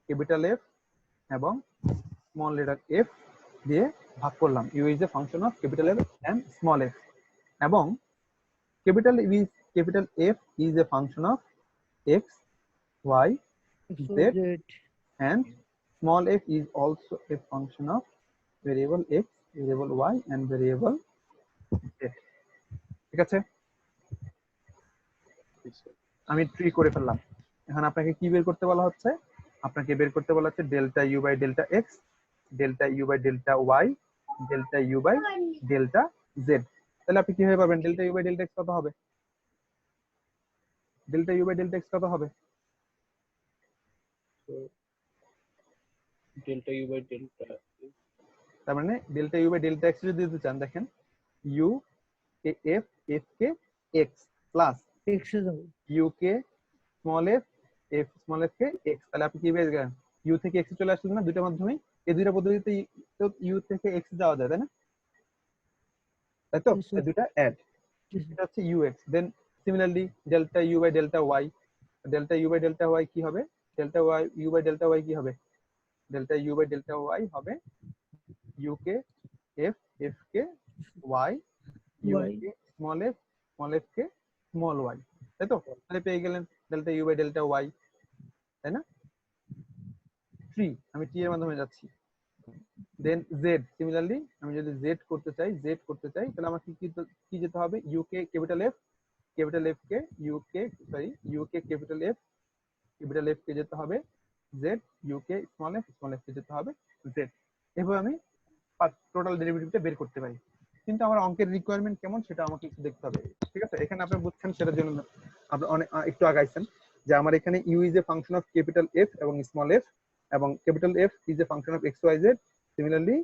ক্যাপিটাল এফ এবং স্মল লেটার এফ দিয়ে ভাগ করলাম। U is a function of capital f and small f, এবং capital F is a function of x Y z and small f is also a function of variable x, variable y and variable z, ঠিক আছে? আমি tree করে ফেললাম। এখন আপনাকে কি বের করতে বলা হচ্ছে? আপনাকে বের করতে বলা হচ্ছে delta you by delta x, delta you by delta Y, delta you by delta z. তাহলে আপনি কিভাবে পাবেন delta you by delta x কত হবে? Delta you by delta x কত হবে? ডেল্টা ইউ বাই ডেল্টা তার মানে delta you by delta x যদি দিতে চান, দেখেন ইউ কে এফ, এফ কে এক্স প্লাস এক্স এ যাবে। ইউ কে small f, f small f কে এক্স। তাহলে আপনি কি পেয়ে গেলেন? ইউ থেকে এক্স চলে আসছে না দুইটার মাধ্যমে? এই দুইটা পদ্ধতিতে তো ইউ থেকে এক্স যাওয়া যায়, তাই না? তাই তো? Yes, sir. এই দুইটা অ্যাড, এটা হচ্ছে u x. Then similarly delta you by delta Y, delta you by delta y কি হবে? Delta y u by delta y কি হবে? Delta you by delta y হবে ইউ কে এফ, এফ কে ওয়াই, ইউ Y. কে small f কে small y, তাই তো? তাহলে পেয়ে গেলেন delta you by delta y, তাই না? ট্রি, আমি টি এর মাধ্যমে যাচ্ছি। দেন জেড, সিমিলারলি আমি যদি জেড করতে চাই, তাহলে আমাকে কি যেতে হবে? ইউ কে ক্যাপিটাল এফ কে ইউ কে ক্যাপিটাল এফ কে যেতে হবে জেড, ইউ কে স্মল এফ কে যেতে হবে জেড। এভাবে আমি টোটাল ডেরিভেটিভটা বের করতে পারি। কিন্তু আমার অঙ্কের রিকোয়ারমেন্ট কেমন সেটা আমাকে একটু দেখতে হবে, ঠিক আছে? এখানে আপনি বুঝছেন, সেটার জন্য আপনি অনেক একটু আগাইছেন যে আমার এখানে u is a function of capital F এবং স্মল এফ, এবং capital F is a function of x Y z. Similarly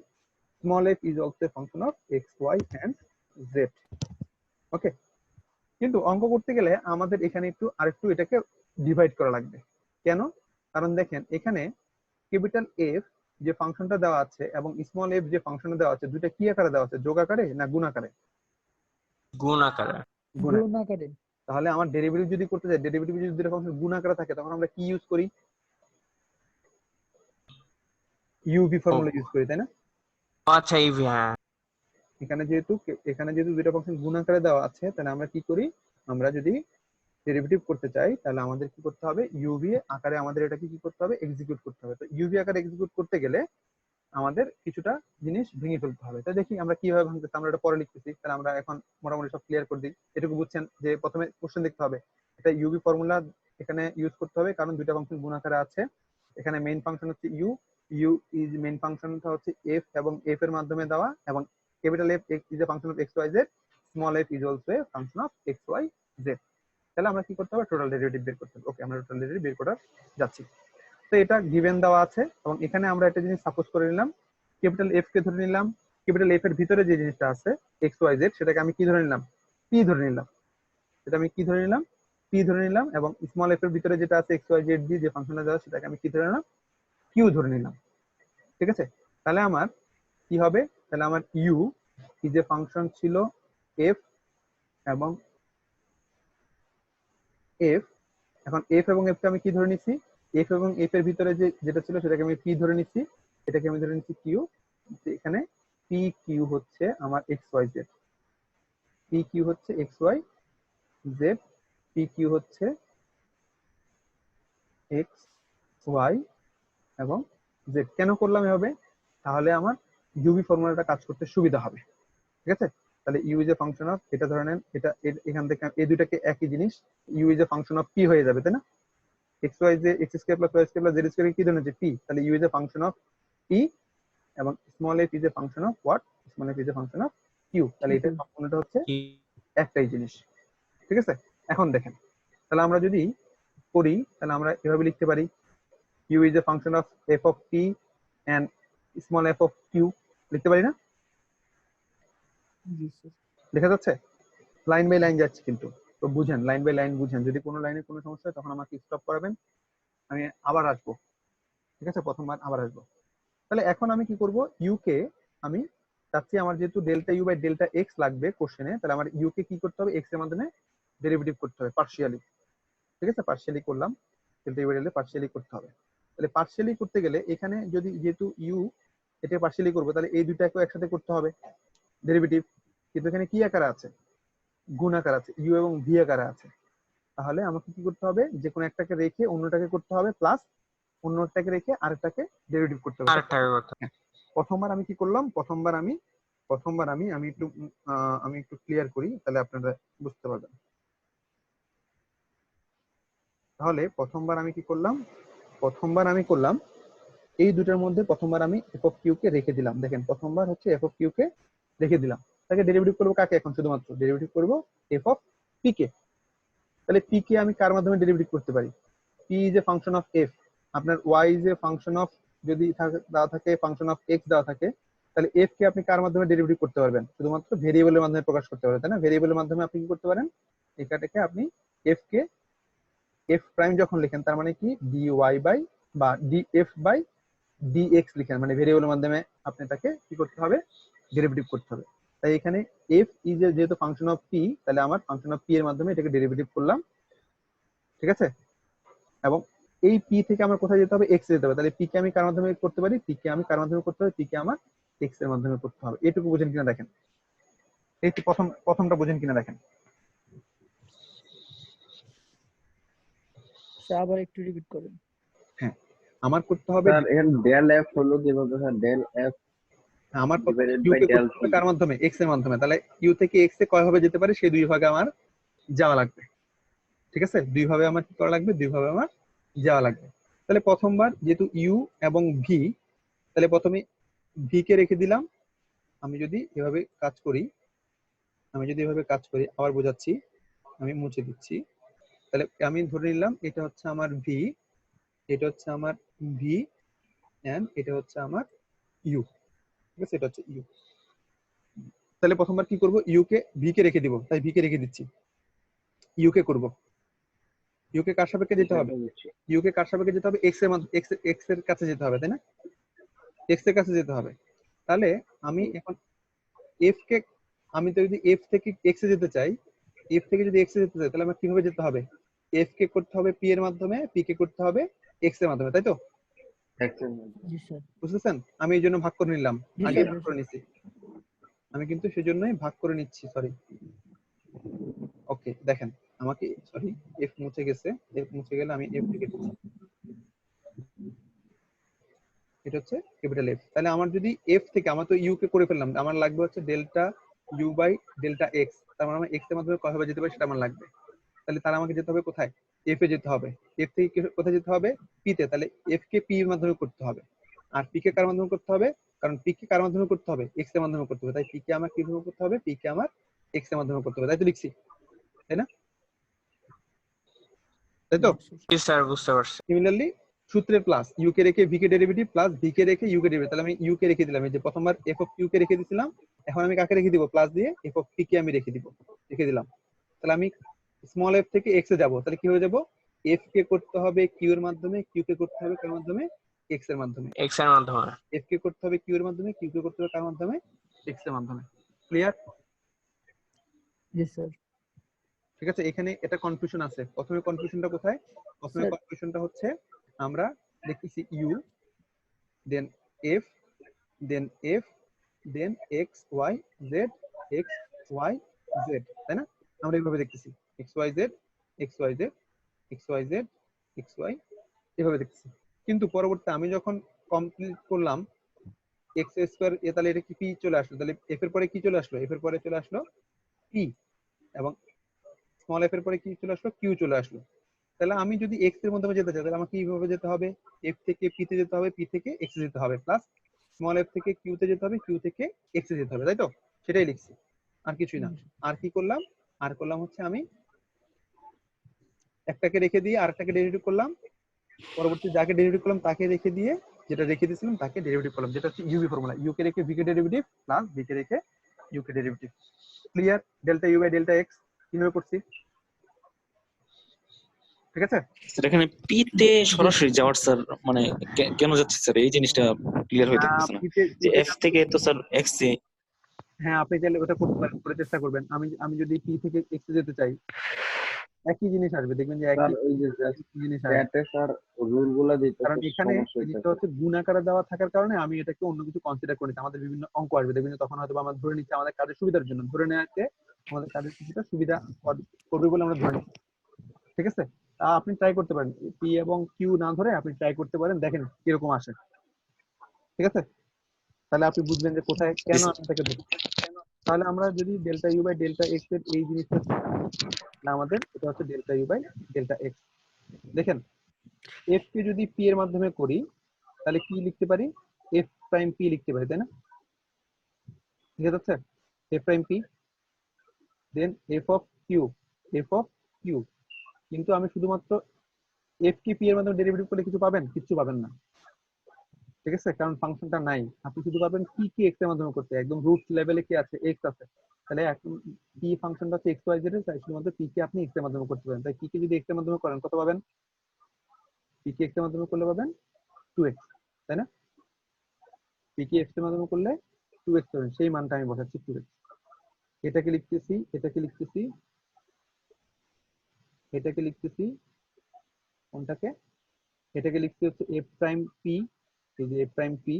small f is also a function of x y and z. Okay, কিন্তু অঙ্ক করতে গেলে আমাদের এখানে আরেকটু এটাকে ডিভাইড করা লাগবে। কেন? কারণ দেখেন এখানে ক্যাপিটাল এফ যে ফাংশনটা দেওয়া আছে এবং স্মল এফ যে ফাংশনটা দেওয়া আছে, দুটো কি আকারে দেওয়া আছে, যোগ আকারে না গুণ আকারে? গুণ আকারে। গুণ গুণ আকারে। তাহলে আমার ডেরিভেটিভ যদি করতে যাই, ডেরিভেটিভ যদি দুটো ফাংশন গুণ আকারে থাকে, তখন আমরা কি ইউজ করি? ইউভি ফর্মুলা ইউজ করি, তাই না? আচ্ছা ইভি, হ্যাঁ। এখানে যেহেতু দুটো ফাংশন গুণ আকারে দেওয়া আছে, তাহলে আমরা কি করি, আমরা যদি ডেরিভেটিভ করতে চাই তাহলে আমাদের কি করতে হবে, ইউভি আকারে আমাদের এটাকে কি করতে হবে, এক্সিকিউট করতে হবে। তো ইউভি আকারে এক্সিকিউট করতে গেলে আমাদের কিছুটা জিনিস ভেঙে ফেলতে হবে। তাই দেখি আমরা কিভাবে ভাঙতেছি, আমরা এটা পরে লিখতেছি। তাহলে আমরা এখন মোটামুটি সব ক্লিয়ার করে দিই। এটুকু বুঝছেন যে প্রথমে কোশ্চেন দেখতে হবে, এটা ইউভি ফর্মুলা এখানে ইউজ করতে হবে, কারণ দুইটা ফাংশন গুণ আকারে আছে। এখানে মেইন ফাংশন হচ্ছে ইউ, ইউ ইজ মেইন ফাংশনটা হচ্ছে এফ, এবং এফ এর মাধ্যমে দেওয়া, এবং capital F is a function of x Y Z, small F is also a function of x Y Z. তাহলে আমরা কি করতে হবে, টোটাল ডেরিভেটিভ বের করতে হবে। ওকে, আমরা টোটাল ডেরিভেটিভ বের করার যাচ্ছি। তো এটা গিভেন দেওয়া আছে, এবং এখানে আমরা একটা জিনিস সাপোজ করে নিলাম, ক্যাপিটাল এফ কে ধরে নিলাম, ক্যাপিটাল এফ এর ভিতরে যে জিনিসটা আছে এক্স ওয়াই জেড, সেটাকে আমি কি ধরে নিলাম, পি ধরে নিলাম। সেটা আমি কি ধরে নিলাম, পি ধরে নিলাম, এবং স্মল এফ এর ভিতরে যেটা আছে এক্স ওয়াই জেড দিয়ে যে ফাংশনটা দেওয়া, সেটাকে আমি কি ধরে নিলাম, কিউ ধরে নিলাম। ঠিক আছে, তাহলে আমার কি হবে, তাহলে আমার ইউ কি যে ফাংশন ছিল এফ এবং এফ, এখন এফ এবং এফ কে আমি কি ধরে নিচ্ছি, এফ এবং এফ এর ভিতরে যেটা ছিল সেটাকে আমি পি ধরে নিচ্ছি, এটাকে আমি ধরে নিচ্ছি কিউ। এখানে পি কিউ হচ্ছে আমার x Y z, p q হচ্ছে x Y z, p q হচ্ছে এক্স ওয়াই এবং জেড। কেন করলাম এভাবে, তাহলে আমার ইউভি ফর্মুলাটা কাজ করতে সুবিধা হবে। ঠিক আছে, তাহলে you is a function of, এটা ধরে নেন, এটা এখান থেকে এই দুটাকে একই জিনিস, u is a function of p হয়ে যাবে, তাই না? এক্স ওয়াই যে x square plus y square plus z square কি ধরে নিচ্ছে, পি। তাহলে you is a function of p, এবং small F is a function of what, small F is a function of q. তাহলে এটা সম্পূর্ণটা হচ্ছে একটাই জিনিস। ঠিক আছে, এখন দেখেন, তাহলে আমরা যদি করি তাহলে আমরা এভাবে লিখতে পারি, U is a function of F of P and small F of Q, লিখতে পারি না? দেখা যাচ্ছে, লাইন বাই লাইন যাচ্ছে কিন্তু, তো বুঝেন, লাইন বাই লাইন বুঝেন। যদি কোনো লাইনে কোনো সমস্যা হয় তখন আমাকে স্টপ করাবেন, আমি আবার আসবো। ঠিক আছে, প্রথমবার আবার আসবো। তাহলে এখন আমি কি করব, ইউ কে আমি চাচ্ছি, আমার যেহেতু delta you by delta X লাগবে কোশ্চেনে, তাহলে আমার ইউ কে কি করতে হবে, এক্স এর মাধ্যমে ডেরিভেটিভ করতে হবে পার্শিয়ালি। ঠিক আছে, পার্শিয়ালি করলাম, delta you by delta partially করতে হবে। তাহলে পার্শিয়ালি করতে গেলে এখানে যদি যেহেতু ইউ এটা পার্শিয়ালি করবো, তাহলে এই দুইটাকে একসাথে করতে হবে ডেরিভেটিভ, কিন্তু এখানে কি আকারে আছে, গুণ আকার আছে, ইউ এবং ভি আকারে আছে। তাহলে আমাকে কি করতে হবে, যে কোনো একটাকে রেখে অন্যটাকে করতে হবে, প্লাস অন্যটাকে রেখে আরেকটাকে ডেরিভেটিভ করতে হবে। হ্যাঁ, প্রথমবার আমি কি করলাম, প্রথমবার আমি একটু ক্লিয়ার করি, তাহলে আপনারা বুঝতে পারবেন। তাহলে প্রথমবার আমি কি করলাম, এই দুটোর মধ্যে প্রথমবার আমি এফ অফ কিউ কে রেখে দিলাম। দেখেন, প্রথমবার হচ্ছে এফ অফ কিউ কে রেখে দিলাম, তাকে ডেরিভেটিভ করবো কাকে, এখন শুধুমাত্র ডেরিভেটিভ করবো এফ অফ পি কে। তাহলে পি কে আমি কার মাধ্যমে ডেরিভেটিভ করতে পারি, p is a function of f, আপনার y is a function of, যদি দেওয়া থাকে ফাংশন অফ এক্স দেওয়া থাকে, তাহলে এফ কে আপনি কার মাধ্যমে ডেরিভেটিভ করতে পারবেন, শুধুমাত্র ভেরিয়েবলের মাধ্যমে প্রকাশ করতে পারবেন, তাই না? ভেরিয়েবলের মাধ্যমে আপনি কি করতে পারেন, এটাকে আপনি এফ কে এফ প্রাইম যখন লেখেন, তার মানে কি ডি ওয়াই বাই বা D F by D X লিখেন, মানে ভেরিয়েবলের মাধ্যমে আপনি তাকে কি করতে হবে, ডেরিভেটিভ করতে হবে। তাই এখানে এফ ইজ এ যেহেতু ফাংশন অফ পি, তাহলে আমার ফাংশন অফ পি এর মাধ্যমে এটাকে ডেরিভেটিভ করলাম। ঠিক আছে, এবং এই পি থেকে আমার কোথায় যেতে হবে, এক্স যেতে হবে। তাহলে পি কে আমি কার মাধ্যমে করতে পারি, পি কে আমি কার মাধ্যমে করতে হবে, পি কে আমার এক্স এর মাধ্যমে করতে হবে। এটুকু বুঝেন কিনা দেখেন, এই প্রথমটা বুঝেন কিনা দেখেন। আবার একটু রিপিট করেন। হ্যাঁ, আমার করতে হবে, স্যার এখানে ডেল এফ হলো কিভাবে স্যার, ডেল এফ আমার ডিভাইডেড ইউ বাই কে ডেল করতে হবে কার মাধ্যমে, এক্স এর মাধ্যমে। তাহলে ইউ থেকে এক্স এ কয় ভাবে যেতে পারে, সেই দুই ভাগে আমার যাওয়া লাগবে। ঠিক আছে, দুই ভাবে আমার কি করা লাগবে, দুই ভাবে আমার যাওয়া লাগবে। তাহলে প্রথমবার যেহেতু ইউ এবং ভি, তাহলে প্রথমে ভি কে রেখে দিলাম। আমি যদি এভাবে কাজ করি, আবার বোঝাচ্ছি, আমি মুছে দিচ্ছি। তাহলে আমি ধরে নিলাম এটা হচ্ছে আমার ভি, এটা হচ্ছে আমার ভি, এন্ড এটা হচ্ছে আমার ইউ। ঠিক আছে, এটা হচ্ছে ইউ। তাহলে প্রথমবার কি করব, ইউ কে ভি কে রেখে দিব, তাই ভি কে রেখে দিচ্ছি। ইউ কে করব, ইউ কে কার সাপেক্ষে যেতে হবে, ইউ কে কার সাপেক্ষে যেতে হবে, এক্স এর এক্স এর কাছে যেতে হবে, তাই না, এক্স এর কাছে যেতে হবে। তাহলে আমি এখন এফ কে, আমি তো যদি এফ থেকে এক্স এ যেতে চাই, এফ থেকে যদি এক্স এ যেতে চাই, তাহলে আমার কিভাবে যেতে হবে, এফ কে করতে হবে পি এর মাধ্যমে, পি কে করতে হবে এক্স এর মাধ্যমে, তাই তো? জি স্যার। বুঝতেছেন? আমি এই জন্য ভাগ করে নিলাম, জি আগে স্যার, ভাগ করে নিচ্ছি, আমি কিন্তু সেজন্যই ভাগ করে নিচ্ছি, সরি। ওকে, দেখেন আমাকে, সরি, এফ মুছে গেছে, এফ মুছে গেলে আমি এফ লিখে দিচ্ছি, এটা হচ্ছে ক্যাপিটাল এফ। তাহলে আমার যদি এফ থেকে, আমার তো ইউ কে করে ফেললাম, আমার লাগবে হচ্ছে delta you by delta X, তার মানে আমার এক্স এর মাধ্যমে কতভাবে যেতে পারে সেটা আমার লাগবে। তাহলে তার আমাকে যেতে হবে কোথায়, এফ এ যেতে হবে, এফ থেকে কোথায় যেতে হবে, পি তে, তাহলে এফ কে পি এর মাধ্যমে করতে হবে, আর পি কে কার মাধ্যমে করতে হবে, কারণ পি কে কার মাধ্যমে করতে হবে, এক্স এর মাধ্যমে করতে হবে, তাই পি কে আমার কিভাবে করতে হবে, পি কে আমার এক্স এর মাধ্যমে করতে হবে, তাই তো লিখছি, তাই না, তাই তো? জি স্যার, বুঝতে পারছি। সিমিলারলি সূত্রের প্লাস, ইউ কে রেখে ভি কে ডেরিভেটিভ, প্লাস ভি কে রেখে ইউ কে ডেরিভেটিভ, তাহলে আমি ইউ কে রেখে দিলাম, এই যে প্রথমবার এফ অফ ইউ কে রেখে দিয়েছিলাম, এখন আমি কাকে রেখে দিব, প্লাস দিয়ে এফ অফ পি কে আমি রেখে দিব, রেখে দিলাম। তাহলে আমি স্মল এফ থেকে এক্স এ যাব, তাহলে কি হয়ে যাব, এফ কে করতে হবে কিউ এর মাধ্যমে, কিউ কে করতে হবে কার মাধ্যমে, এক্স এর মাধ্যমে, এক্স এর মাধ্যমে। এফ কে করতে হবে কিউ এর মাধ্যমে, কিউ কে করতে হবে কার মাধ্যমে, এক্স এর মাধ্যমে। ক্লিয়ার? জি স্যার। ঠিক আছে, এখানে এটা কনফিউশন আছে। প্রথমে কনফিউশনটা কোথায়, প্রথমে স্যার। কনফিউশনটা হচ্ছে আমরা দেখতেছি U, then F, then F, then X Y Z, X Y Z, তাই না? আমরা এইভাবে দেখতেছি X Y Z, X Y Z, X Y Z, X Y, এভাবে দেখতেছি। কিন্তু পরবর্তীতে আমি যখন কমপ্লিট করলাম এক্স স্কোয়ার, তাহলে এটা কি পি চলে আসলো, তাহলে এফ এর পরে কি চলে আসলো, এফ এর পরে চলে আসলো পি, এবং স্মল এফ এর পরে কি চলে আসলো, কিউ চলে আসলো। তাহলে আমি যদি এক্স এর মাধ্যমে যেতে চাই, তাহলে আমাকে কিভাবে যেতে হবে, এফ থেকে পি তে যেতে হবে, পি থেকে এক্স এ যেতে হবে, প্লাস স্মল এফ থেকে কিউ তে যেতে হবে, কিউ থেকে এক্স এ যেতে হবে, তাই তো? সেটাই লিখছি, আর কিছুই না। আর কি করলাম, আর করলাম হচ্ছে আমি একটাকে রেখে দিয়ে আরেকটাকে ডেরিভেটিভ করলাম, পরবর্তী যাকে ডেরিভেটিভ করলাম তাকে রেখে দিয়ে যেটা রেখে দিয়েছিলাম তাকে ডেরিভেটিভ করলাম, যেটা হচ্ছে ইউভি ফর্মুলা, ইউ কে রেখে ভি কে ডেরিভেটিভ, প্লাস ভি কে রেখে ইউ কে derivative. Clear? Delta you by delta x কিভাবে করছি, ঠিক আছে? স্যার এখানে পি তে সরাসরি যাওয়ার স্যার মানে কেন যাচ্ছে স্যার, এই জিনিসটা ক্লিয়ার হয়ে থাকতেছে না, যে এফ থেকে তো স্যার এক্স এ। হ্যাঁ, আপনি চাইলে ওটা করতে পারেন, করে চেষ্টা করবেন। আমি আমি যদি পি থেকে এক্স যেতে চাই, একই জিনিস আসবে, দেখবেন যে স্যার একই ওই যে জিনিস আসবে, চ্যাটে স্যার রুল গুলা দিতে কারণ একটু এখানে সমস্যা জিনিসটা হইতেছে। হচ্ছে গুণ আকারে দেওয়া থাকার কারণে আমি এটাকে অন্য কিছু কনসিডার করি না। আমাদের বিভিন্ন অঙ্ক আসবে, দেখবেন যে তখন হয়তো আমরা ধরে নিচ্ছি আমাদের কাজের সুবিধার জন্য, ধরে নেওয়াতে আমাদের কাজের কিছুটা সুবিধা করবে বলে আমরা ধরে নিচ্ছি, ঠিক আছে? তা আপনি ট্রাই করতে পারেন, পি এবং কিউ না ধরে আপনি ট্রাই করতে পারেন, দেখেন কিরকম আসে, ঠিক আছে? তাহলে আপনি বুঝবেন যে কোথায় কেন আমি এটাকে ধরি। তাহলে আমরা যদি delta you by delta X এর এই জিনিসটা, তাহলে আমাদের এটা হচ্ছে delta you by delta X. দেখেন, এফ কে যদি পি এর মাধ্যমে করি, তাহলে কি লিখতে পারি, এফ প্রাইম পি লিখতে পারি, তাই না? ঠিক আছে, F prime P, then F of Q, F of Q. কিন্তু আমি শুধুমাত্র এফ কে পি এর মাধ্যমে ডেরিভেটিভ করলে কিছু পাবেন, কিচ্ছু পাবেন না, ঠিক আছে? কারণ ফাংশনটা নাই, আপনি শুধু পাবেন পি কে এক্স এর মাধ্যমে করতে, একদম রুট লেভেলে কি আছে, এক্স আছে। তাহলে এখন পি ফাংশনটা হচ্ছে এক্স ওয়াই জেড এর, তাই শুধুমাত্র পি কে আপনি এক্স এর মাধ্যমে করতে পারেন। তাই পি কে যদি এক্স এর মাধ্যমে করেন কত পাবেন, পি কে এক্স এর মাধ্যমে করলে পাবেন 2x, তাই না? পি কে এক্স এর মাধ্যমে করলে 2x পাবেন, সেই মানটা আমি বসাচ্ছি 2x। এটাকে লিখতেছি, এটাকে লিখতেছি, এটাকে লিখতেছি, কোনটাকে, এটাকে লিখতে হচ্ছে এফ প্রাইম পি, এই যে এফ প্রাইম পি,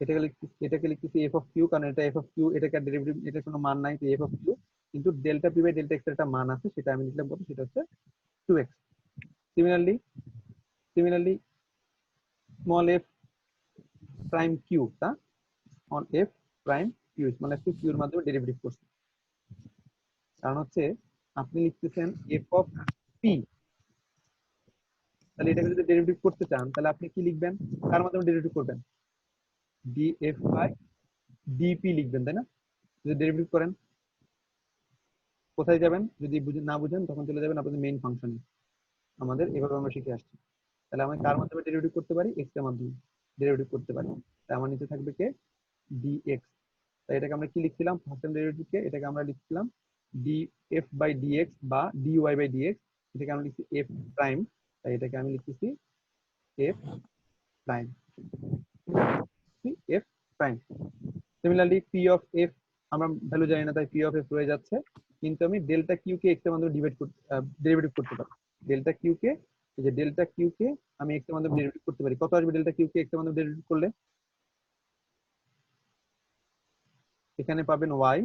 এটাকে লিখতেছি এফ অফ কিউ, কারণ এটা এফ অফ কিউ, এটাকে ডেরিভেটিভ, এটা কোনো মান নাই, তো এফ অফ কিউ। কিন্তু delta P by delta X এর একটা মান আছে, সেটা আমি লিখলাম কত, সেটা হচ্ছে 2x। Similarly, similarly small f prime q, তা small f prime q, small f q এর মাধ্যমে ডেরিভেটিভ করছি, কারণ হচ্ছে আপনি লিখতেছেন এফ অফ পি, তাহলে এটাকে যদি ডেরিভেটিভ করতে চান তাহলে আপনি কি লিখবেন, কার মাধ্যমে ডেরিভেটিভ করবেন, ডিএফ বাই ডিপি লিখবেন, তাই না? যদি ডেরিভেটিভ করেন কোথায় যাবেন, যদি না বুঝেন তখন চলে যাবেন আপনাদের মেইন ফাংশনে, আমাদের এভাবে আমরা শিখে আসছি। তাহলে আমি কার মাধ্যমে ডেরিভেটিভ করতে পারি, এক্স এর মাধ্যমে ডেরিভেটিভ করতে পারি, তাই আমার নিচে থাকবে কে, dx। তাই এটাকে আমরা কি লিখছিলাম, ফার্স্ট টাইম ডেরিভেটিভকে এটাকে আমরা লিখছিলাম df বাই dx বা dy বাই dx। এটাকে আমরা লিখছি f প্রাইম, তাই এটাকে আমি লিখতেছি f prime, f prime. Similarly p of f আমরা ভ্যালু জানি না, তাই p অফ f রয়ে যাচ্ছে, কিন্তু আমি ডেল্টা কিউ কে x এর মাধ্যমে ডেরিভেটিভ করতে পারি। ডেল্টা কিউ কে, এই যে ডেল্টা কিউ কে আমি x এর মাধ্যমে ডেরিভেটিভ করতে পারি। কত আসবে ডেল্টা কিউ কে x এর মাধ্যমে ডেরিভেটিভ করলে? এখানে পাবেন y,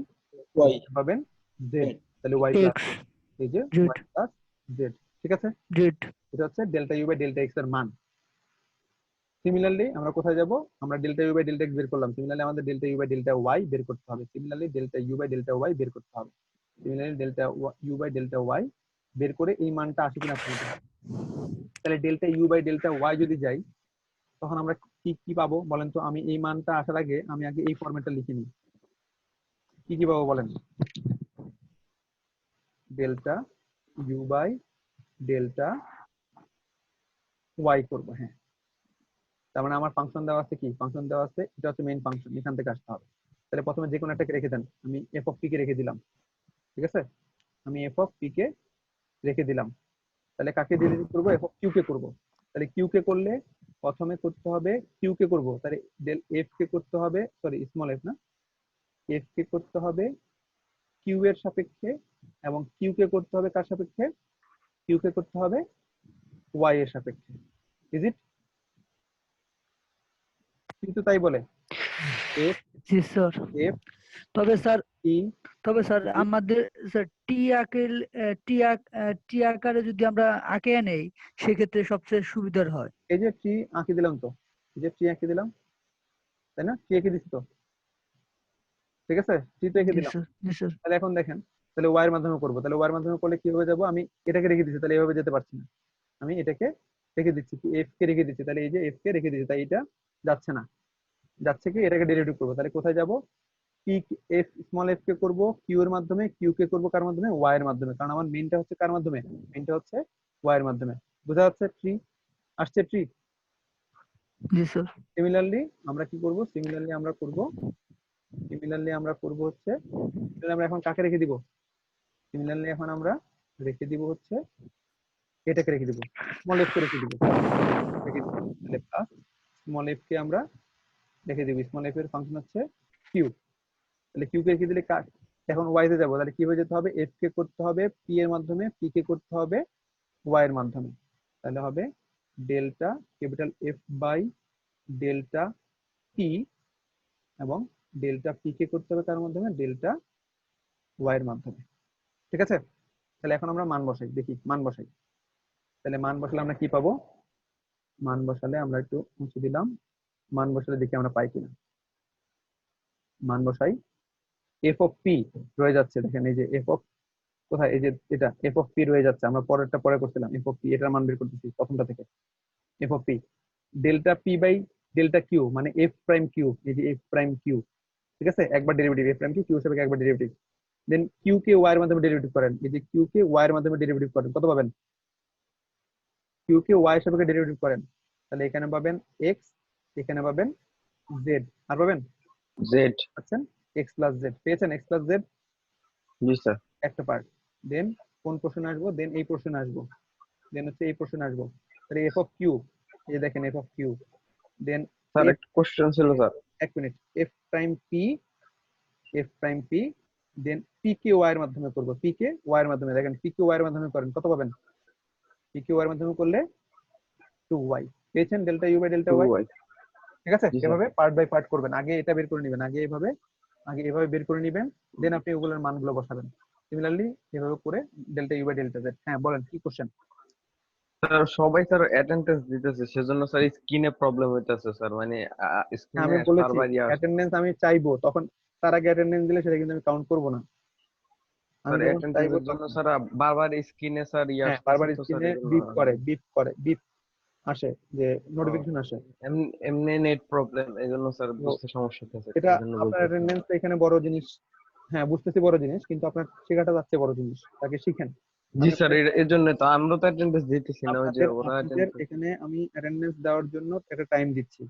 পাবেন z, তাহলে y প্লাস X, এই যে Z, y প্লাস z, ঠিক আছে? Z, এটা হচ্ছে delta you by delta X এর মান। সিমিলারলি আমরা কোথায় যাব, আমরা delta you by delta X বের করলাম, সিমিলারলি আমাদের delta you by delta Y বের করতে হবে। Similarly delta you by delta Y বের করতে হবে। Similarly delta you by delta Y বের করে এই মানটা আসে কিনা বলতে হবে। তাহলে delta you by delta Y যদি যাই, তখন আমরা কি কি পাবো বলেন তো? আমি এই মানটা আসার আগে আমি আগে এই ফরম্যাটটা লিখে নিই। কি কি পাবো বলেন? Delta you by delta Y করবো, হ্যাঁ। তার মানে আমার ফাংশন দেওয়া আছে, কি ফাংশন দেওয়া আছে, এটা হচ্ছে মেইন ফাংশন, এখান থেকে আসতে হবে। তাহলে প্রথমে যে কোনো একটাকে রেখে দেন, আমি এফ অফ পি কে রেখে দিলাম, ঠিক আছে? আমি এফ অফ পি কে রেখে দিলাম। তাহলে কাকে ডেরিভেটিভ করবো? এফ অফ কিউ কে করবো। তাহলে কিউ কে করলে প্রথমে করতে হবে কিউ কে করবো, তাহলে ডেল এফ কে করতে হবে, সরি স্মল এফ না, এফ কে করতে হবে কিউ এর সাপেক্ষে, এবং কিউ কে করতে হবে কার সাপেক্ষে? কিউ কে করতে হবে ওয়াই এর সাপেক্ষে। Is it? কিন্তু তাই বলে এফ জি স্যার। এফ তবে স্যার ই, আমাদের স্যার টি আকারে যদি আমরা আঁকে নেই, সেক্ষেত্রে সবচেয়ে সুবিধার হয়। এই যে ট্রি আঁকি দিলাম, তো এই যে ট্রি আঁকি দিলাম, তাই না? ট্রি এঁকে দিচ্ছি তো, ঠিক আছে? ট্রি তো এঁকে জি দিলাম। স্যার, জি স্যার। তাহলে এখন দেখেন, তাহলে ওয়াই এর মাধ্যমে করবো, তাহলে ওয়াই এর মাধ্যমে করলে কিভাবে যাবো? আমি এটাকে রেখে দিচ্ছি, তাহলে এভাবে যেতে পারছি না, আমি এটাকে রেখে দিচ্ছি, এফ কে রেখে দিচ্ছি, তাহলে এই যে এফ কে রেখে দিচ্ছি, তাই এটা যাচ্ছে না, যাচ্ছে কি এটাকে ডেরিভেটিভ করবো। তাহলে কোথায় যাব? পি এফ স্মল এফ কে করবো কিউ এর মাধ্যমে, কিউ কে করবো কার মাধ্যমে? ওয়াই এর মাধ্যমে, কারণ আমার মেইনটা হচ্ছে কার মাধ্যমে? মেইনটা হচ্ছে ওয়াই এর মাধ্যমে। বোঝা যাচ্ছে? ট্রি আসছে, ট্রি। জি স্যার। সিমিলারলি আমরা কি করব? সিমিলারলি আমরা করব হচ্ছে, আমরা এখন কাকে রেখে দিব? সিমিলারলি এখন আমরা রেখে দিব হচ্ছে এটাকে রেখে দিব, স্মল এফ কে রেখে দিব, তাহলে প্লাস স্মল এফ কে আমরা রেখে দিব। স্মল এফ এর ফাংশন হচ্ছে কিউ, তাহলে কিউ কে রেখে দিলে এখন ওয়াই তে যাবো, তাহলে কি হয়ে যেতে হবে? এফ কে করতে হবে পি এর মাধ্যমে, পি কে করতে হবে ওয়াই এর মাধ্যমে, তাহলে হবে delta capital F by delta P, এবং ডেল্টা পি কে করতে হবে তার মাধ্যমে ডেল্টা ওয়াই এর মাধ্যমে, ঠিক আছে? তাহলে এখন আমরা মান বসাই, দেখি মান বসাই। তাহলে মান বসালে আমরা কি পাবো? মান বসালে আমরা একটু মুছে দিলাম, মান বসালে দেখি আমরা পাই কিনা। মান বসাই, এফ অফ পি রয়ে যাচ্ছে, দেখেন এই যে এফ অফ কোথায়, এই যে এটা এফ অফ পি রয়ে যাচ্ছে, আমরা পরেরটা পরে করছিলাম, এফ অফ পি এটার মান বের করতেছি প্রথমটা থেকে। F of P delta P by delta Q, মানে এফ প্রাইম কিউ, এই যে এফ প্রাইম কিউ, ঠিক আছে? একবার ডেরিভেটিভ, এফ প্রাইম কিউ হিসেবে একবার ডেরিভেটিভ, দেন কিউ কে ওয়াই এর মাধ্যমে ডেরিভেটিভ করেন, এই যে কিউ কে ওয়াই এর মাধ্যমে ডেরিভেটিভ করেন, কত পাবেন? কিউ কে ওয়াই এর সাপেক্ষে ডেরিভেটিভ করেন, তাহলে এখানে পাবেন এক্স, এখানে পাবেন জেড, আর পাবেন জেড। পাচ্ছেন এক্স প্লাস জেড, পেয়েছেন এক্স প্লাস জেড জি স্যার। একটা পার্ট। দেন কোন পোর্শনে আসবো? দেন এই পোর্শনে আসবো, দেন হচ্ছে এই পোর্শনে আসবো, তাহলে এফ অফ কিউ, এই যে দেখেন f of q, then sir একটা কোশ্চেন ছিল স্যার। এক minute, f prime p, f prime P, then p কে ওয়াই এর মাধ্যমে করবো, পি কে ওয়াই এর মাধ্যমে, দেখেন পি কে ওয়াই এর মাধ্যমে করেন, কত পাবেন? পি কে ওয়াই এর মাধ্যমে করলে 2y, পেয়েছেন delta you by delta Y, ঠিক আছে? জি স্যার। এভাবে পার্ট বাই পার্ট করবেন, আগে এটা বের করে নেবেন, আগে এভাবে বের করে নেবেন, দেন আপনি ওগুলোর মানগুলো বসাবেন। সিমিলারলি এভাবে করে delta you by delta Z. হ্যাঁ বলেন, কি কোশ্চেন? স্যার সবাই স্যার অ্যাটেন্ডেন্স দিতেছে, সেজন্য স্যার স্ক্রিনে প্রবলেম হইতাছে স্যার, মানে আমি স্ক্রিনে বলেছি বারবার অ্যাটেন্ডেন্স আমি চাইবো, তখন তার আগে অ্যাটেন্ডেন্স দিলে সেটা কিন্তু আমি কাউন্ট করবো না। আমি স্যার যখন চাইবো অ্যাটেন্ডেন্সের জন্য তখন, স্যার বারবার স্ক্রিনে স্যার হ্যাঁ বারবার তো স্যার স্ক্রিনে এজন্য বিপ আসে, যে নোটিফিকেশন আসে, এমনি নেট প্রবলেম, এজন্য স্যার তো বুঝতে সমস্যা হচ্ছে, এটা এজন্য আপনার বলতেছি। অ্যাটেন্ডেন্স এখানে বড় জিনিস। হ্যাঁ বুঝতেছি বড় জিনিস, কিন্তু আপনার শেখাটা যাচ্ছে বড় জিনিস, তাকে শিখেন। জি আমি স্যার, এর জন্য তো আমরা তো অ্যাটেন্ডেন্স দিতেছি না, ওই যে ওরা আপনাদের এখানে আমি অ্যাটেন্ডেন্স দেওয়ার জন্য একটা টাইম দিচ্ছি,